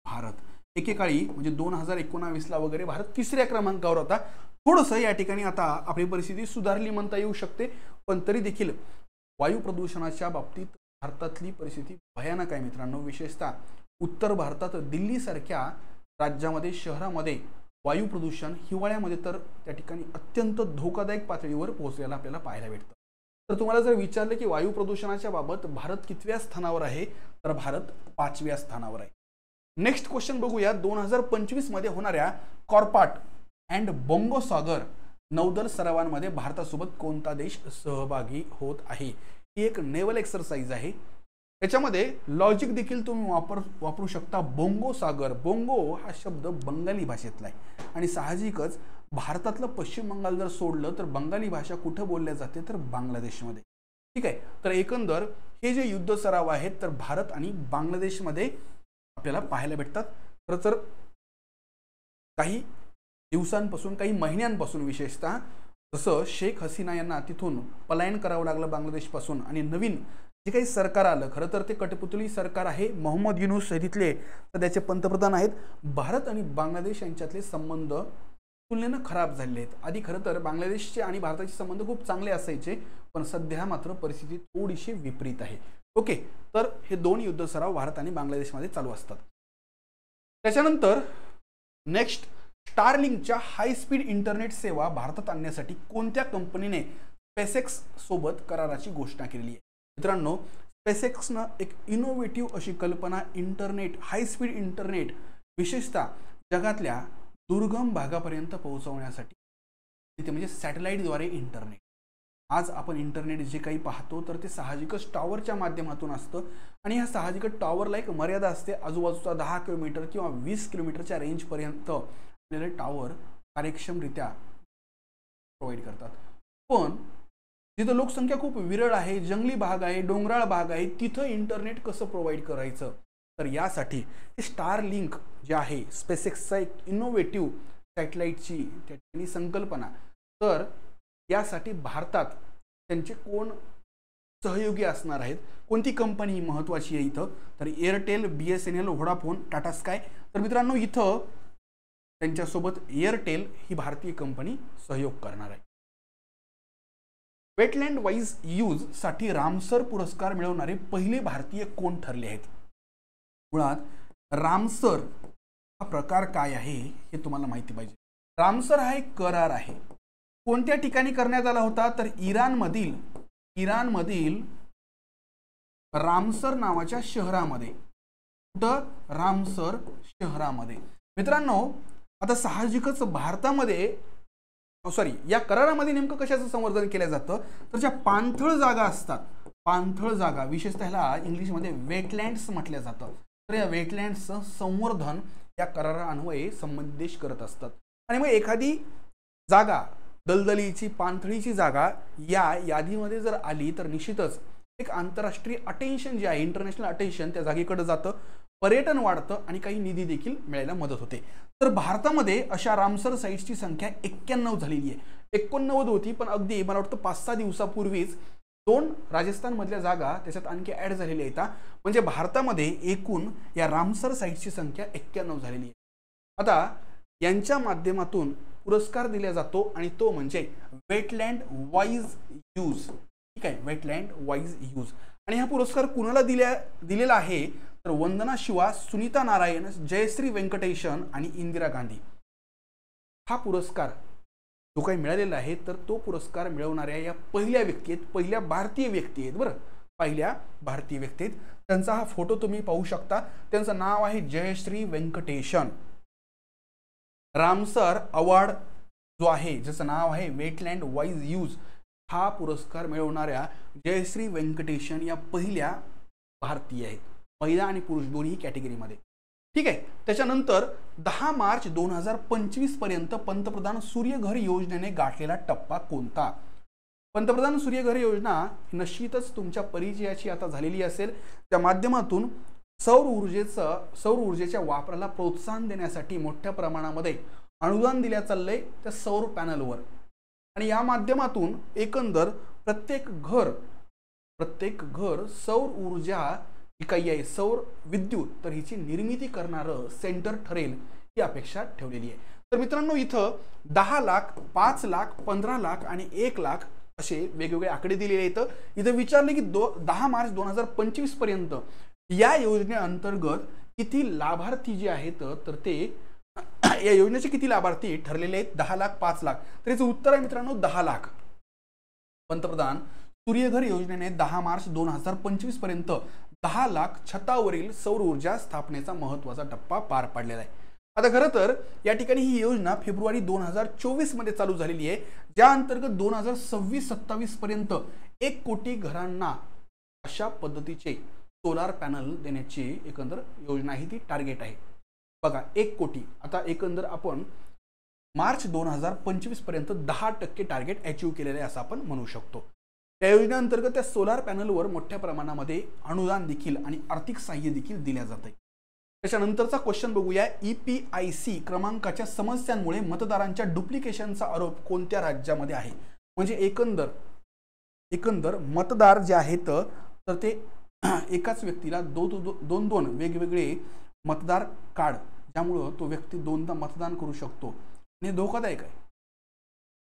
भारत. एकेकाळी म्हणजे 2019ला वगैरे भारत 3ऱ्या क्रमांकावर होता. थोडंसं या ठिकाणी आता आपली परिस्थिती सुधारली म्हणता येऊ शकते, पण तरी देखील वायू प्रदूषणाच्या बाबतीत भारतातली परिस्थिती भयानक आहे मित्रांनो. विशेषतः उत्तर भारतात दिल्लीसारख्या राज्यामध्ये, शहरामध्ये वायू प्रदूषण हिवाळ्यामध्ये तर त्या ठिकाणी अत्यंत धोकादायक पातळीवर पोहोचलेला आपल्याला पाहायला भेटतं. तर तुम्हाला जर विचारलं की वायू प्रदूषणाच्या बाबत भारत कितव्या स्थानावर आहे तर भारत 5व्या स्थानावर आहे. नेक्स्ट क्वेश्चन बघूया. 2025 मध्ये होणाऱ्या कॉर्पाट अँड बोंगो सागर नौदल सरावांमध्ये भारतासोबत कोणता देश सहभागी होत आहे? ही एक नेव्हल एक्सरसाइज आहे. त्याच्यामध्ये लॉजिक देखील तुम्ही वापरू शकता. बोंगो सागर, बोंगो हा शब्द बंगाली भाषेतला आहे आणि साहजिकच भारतातलं पश्चिम बंगाल जर सोडलं तर बंगाली भाषा कुठं बोलल्या जाते तर बांगलादेशमध्ये. ठीक आहे, तर एकंदर हे जे युद्ध सराव आहेत तर भारत आणि बांगलादेशमध्ये आपल्याला पाहायला भेटतात. खरं तर काही दिवसांपासून, काही महिन्यांपासून विशेषतः जसं शेख हसीना यांना तिथून पलायन करावं लागलं बांगलादेशपासून आणि नवीन जे काही सरकार आलं, खरं तर ते कठपुतळी सरकार आहे. मोहम्मद युनूस हे तिथले सध्याचे पंतप्रधान आहेत. भारत आणि बांगलादेश यांच्यातले संबंध तुलनेनं खराब झालेले आहेत. आधी खरं तर बांगलादेशचे आणि भारताचे संबंध खूप चांगले असायचे, पण सध्या मात्र परिस्थिती थोडीशी विपरीत आहे. ओके, तर हे 2 युद्ध सराव भारत आणि बांगलादेशमध्ये चालू असतात. त्याच्यानंतर नेक्स्ट, स्टारलिंकच्या हाय स्पीड इंटरनेट सेवा भारतात आणण्यासाठी कोणत्या कंपनीने स्पेसएक्स सोबत कराराची घोषणा केलेली आहे? मित्रांनो, स्पेसएक्सनं एक इनोव्हेटिव्ह अशी कल्पना इंटरनेट, हाय स्पीड इंटरनेट विशेषतः जगातल्या दुर्गम भागापर्यंत पोहोचवण्यासाठी ते म्हणजे सॅटेलाईटद्वारे इंटरनेट. आज आपण इंटरनेट जे काही पाहतो तर ते साहजिकच टॉवरच्या माध्यमातून असतं आणि ह्या साहजिकच टॉवरला एक मर्यादा असते. आजूबाजूचा 10 किलोमीटर किंवा 20 किलोमीटरच्या रेंजपर्यंत आपल्याला टॉवर कार्यक्षमरित्या प्रोव्हाइड करतात. पण जिथं लोकसंख्या खूप विरळ आहे, जंगली भाग आहे, डोंगराळ भाग आहे, तिथं इंटरनेट कसं प्रोव्हाइड करायचं, तर यासाठी हे स्टार लिंक जे आहे स्पेसएक्सचा एक इनोव्हेटिव्ह सॅटेलाइटची त्या ठिकाणी संकल्पना. तर यासाठी भारतात त्यांचे कोण सहयोगी असणार आहेत, कोणती कंपनी महत्त्वाची आहे इथं, तर Airtel, BSNL, Vodafone, Tata sky. तर मित्रांनो इथं त्यांच्यासोबत एअरटेल ही भारतीय कंपनी सहयोग करणार आहे. वेटलँड वाईज यूज साठी रामसर पुरस्कार मिळवणारे पहिले भारतीय कोण ठरले आहेत? मुळात रामसर हा प्रकार काय आहे हे तुम्हाला माहिती पाहिजे. रामसर हा एक करार आहे. कोणत्या ठिकाणी करण्यात आला होता, तर इराणमधील रामसर नावाच्या शहरामध्ये. कुठं? रामसर शहरामध्ये. मित्रांनो आता साहजिकच भारतामध्ये या करारामध्ये नेमकं कशाचं संवर्धन केलं जातं, तर ज्या पाणथळ जागा असतात, पाणथळ जागा विशेषतः ह्याला इंग्लिशमध्ये वेटलँड्स म्हटलं जातं, तर या वेटलँड्सचं संवर्धन या करारान्वये संबंधित देश करत असतात. आणि मग एखादी जागा दलदलीची पाणथळीची जागा या यादीमध्ये जर आली तर निश्चितच एक आंतरराष्ट्रीय अटेन्शन जे आहे, इंटरनॅशनल अटेन्शन त्या जागेकडे जातं, पर्यटन वाढतं आणि काही निधी देखील मिळायला मदत होते. तर भारतामध्ये अशा रामसर साईट्सची संख्या 91 झालेली आहे. 89 होती, पण अगदी मला वाटतं 5-6 दिवसापूर्वीच 2 राजस्थानमधल्या जागा त्याच्यात आणखी ॲड झालेल्या आहेत. म्हणजे भारतामध्ये एकूण या रामसर साईट्सची संख्या 91 झालेली आहे. आता यांच्या माध्यमातून पुरस्कार दिला जातो आणि तो म्हणजे वेटलँड वाईज यूज. ठीक आहे, वेटलँड वाईज यूज. आणि हा पुरस्कार कुणाला दिलेला आहे, तर वंदना शिवा, सुनीता नारायण, जयश्री वेंकटेशन आणि इंदिरा गांधी. हा पुरस्कार जो काही मिळालेला आहे तर तो पुरस्कार मिळवणाऱ्या या पहिल्या व्यक्ती आहेत, पहिल्या भारतीय व्यक्ती आहेत. बरं, पहिल्या भारतीय व्यक्ती आहेत. त्यांचा हा फोटो तुम्ही पाहू शकता. त्यांचं नाव आहे जयश्री वेंकटेशन. रामसर अवॉर्ड जो आहे, ज्याचं नाव आहे वेटलँड वाईज यूज, हा पुरस्कार मिळवणाऱ्या जयश्री वेंकटेशन या पहिल्या भारतीय आहेत, महिला आणि पुरुष दोन्ही कॅटेगरीमध्ये. ठीक आहे. त्याच्यानंतर 10 मार्च 2025 पर्यंत पंतप्रधान सूर्यघर योजनेने गाठलेला टप्पा कोणता? पंतप्रधान सूर्यघर योजना निश्चितच तुमच्या परिचयाची आता झालेली असेल. त्या माध्यमातून सौर ऊर्जेच्या वापराला प्रोत्साहन देण्यासाठी मोठ्या प्रमाणामध्ये अनुदान दिल्या चाललंय त्या सौर पॅनलवर. आणि या माध्यमातून एकंदर प्रत्येक घर सौर ऊर्जा ही काही आहे, सौर विद्युत, तर हिची निर्मिती करणारं सेंटर ठरेल ही अपेक्षा ठेवलेली आहे. तर मित्रांनो इथं 10 लाख, 5 लाख, 15 लाख आणि 1 लाख असे वेगवेगळे आकडे दिलेले आहेत. इथं विचारले की 10 मार्च 2025 पर्यंत या योजनेअंतर्गत किती लाभार्थी जे आहेत, तर ते या योजनेचे किती लाभार्थी ठरलेले आहेत? 10 लाख, 5 लाख. तर याचं उत्तर आहे मित्रांनो 10 लाख. पंतप्रधान सूर्यघर योजनेने 10 मार्च 2025 पर्यंत 10 लाख छतावरील सौर ऊर्जा स्थापनेचा महत्त्वाचा टप्पा पार पाडलेला आहे. आता खरं तर या ठिकाणी ही योजना फेब्रुवारी 2024 मध्ये चालू झालेली आहे, ज्या अंतर्गत 2026-27 पर्यंत 1 कोटी घरांना अशा पद्धतीचे सोलार पॅनल देण्याची एकंदर योजना ही ती टार्गेट आहे. बघा 1 कोटी. आता एकंदर आपण मार्च 2025 पर्यंत 10% टार्गेट अचीव केलेले आहे असं आपण म्हणू शकतो. त्या योजनेअंतर्गत त्या सोलार पॅनलवर मोठ्या प्रमाणामध्ये अनुदान देखील आणि आर्थिक सहाय्य देखील दिल्या जाते. त्याच्यानंतरचा क्वेश्चन बघूया. EPIC क्रमांकाच्या समस्यांमुळे मतदारांच्या डुप्लिकेशनचा आरोप कोणत्या राज्यामध्ये आहे? म्हणजे एकंदर मतदार जे आहेत तर ते एकाच व्यक्तीला दोन वेगवेगळे मतदार कार्ड, ज्यामुळं तो व्यक्ती दोनदा मतदान करू शकतो आणि धोकादायक आहे.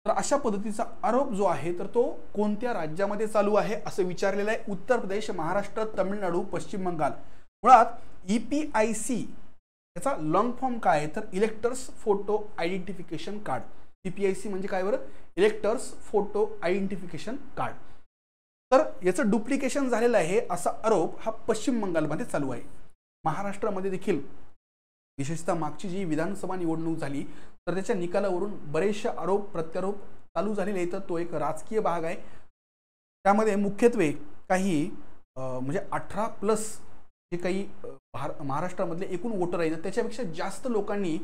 तर अशा पद्धतीचा आरोप जो आहे तर तो कोणत्या राज्यामध्ये चालू आहे असं विचारलेलं आहे. उत्तर प्रदेश, महाराष्ट्र, तमिळनाडू, पश्चिम बंगाल. मुळात EPIC याचा लॉंग फॉर्म काय आहे तर electors photo identification card. EPIC म्हणजे काय बरं? Electors photo identification card. तर याचं डुप्लिकेशन झालेलं आहे असा आरोप हा पश्चिम बंगालमध्ये चालू आहे. महाराष्ट्रामध्ये देखील विशेषतः मागची जी विधानसभा निवडणूक झाली तर त्याच्या निकालावरून बरेचसे आरोप प्रत्यारोप चालू झालेले आहे, तर तो एक राजकीय भाग आहे. त्यामध्ये मुख्यत्वे काही म्हणजे 18+ जे काही महाराष्ट्रामधले एकूण वोटर आहेत त्याच्यापेक्षा जास्त लोकांनी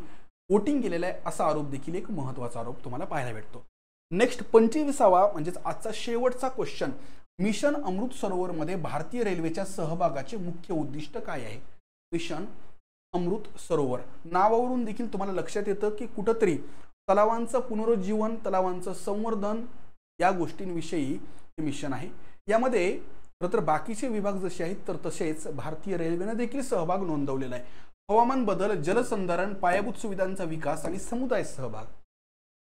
वोटिंग केलेलं आहे असा आरोप देखील एक महत्त्वाचा आरोप तुम्हाला पाहायला भेटतो. नेक्स्ट 25वा म्हणजेच आजचा शेवटचा क्वेश्चन, मिशन अमृत सरोवरमध्ये भारतीय रेल्वेच्या सहभागाचे मुख्य उद्दिष्ट काय आहे? मिशन अमृत सरोवर नावावरून देखील तुम्हाला लक्षात येतं की कुठंतरी तलावांचं पुनरुज्जीवन, तलावांचं संवर्धन या गोष्टींविषयी हे मिशन आहे. यामध्ये तर बाकीचे विभाग जसे आहेत तर तसेच भारतीय रेल्वेने देखील सहभाग नोंदवलेला आहे. हवामान बदल, जलसंधारण, पायाभूत सुविधांचा विकास आणि समुदाय सहभाग.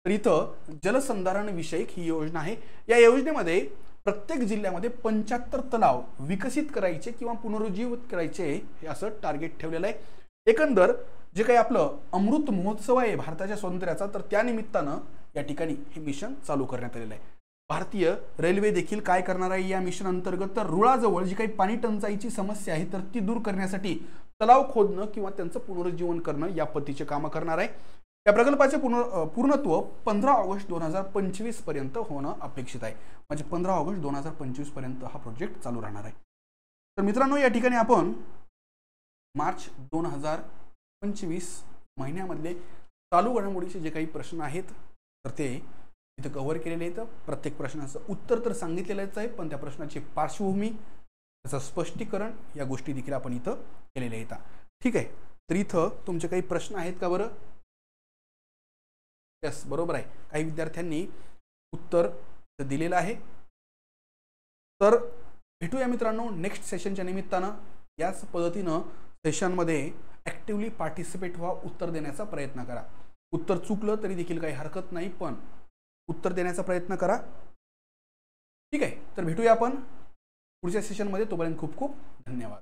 तर इथं जलसंधारण विषयक ही योजना आहे. या योजनेमध्ये प्रत्येक जिल्ह्यामध्ये 75 तलाव विकसित करायचे किंवा पुनरुज्जीवित करायचे हे असं टार्गेट ठेवलेलं आहे. एकंदर जे काही आपलं अमृत महोत्सव आहे भारताच्या स्वातंत्र्याचा, तर त्या निमित्तानं या ठिकाणी हे मिशन चालू करण्यात आलेलं आहे. भारतीय रेल्वे देखील काय करणार आहे या मिशन अंतर्गत, तर रुळाजवळ जी काही पाणी टंचाईची समस्या आहे तर ती दूर करण्यासाठी तलाव खोदणं किंवा त्यांचं पुनरुज्जीवन करणं या पद्धतीचे कामं करणार आहे. या प्रकल्पाचे पूर्णत्व 15 ऑगस्ट 2025 पर्यंत होणं अपेक्षित आहे. म्हणजे 15 ऑगस्ट 2025 पर्यंत हा प्रोजेक्ट चालू राहणार आहे. तर मित्रांनो, या ठिकाणी आपण मार्च 2025 महिन्यामधले चालू घडामोडीचे जे काही प्रश्न आहेत तर ते इथं कव्हर केलेले आहेत. प्रत्येक प्रश्नाचं उत्तर तर सांगितलेलंच आहे, पण त्या प्रश्नाची पार्श्वभूमी, त्याचं स्पष्टीकरण या गोष्टी देखील आपण इथं केलेल्या आहेत. ठीक आहे, तर इथं तुमचे काही प्रश्न आहेत का बरं? यस, बरोबर आहे. काही विद्यार्थ्यांनी उत्तर दिलेलं आहे. तर भेटूया मित्रांनो नेक्स्ट सेशनच्या निमित्तानं. याच पद्धतीनं सेशनमध्ये ॲक्टिव्हली पार्टिसिपेट व्हा, उत्तर देण्याचा प्रयत्न करा. उत्तर चुकलं तरी देखील काही हरकत नाही, पण उत्तर देण्याचा प्रयत्न करा. ठीक आहे, तर भेटूया आपण पुढच्या सेशनमध्ये. तोपर्यंत खूप खूप धन्यवाद.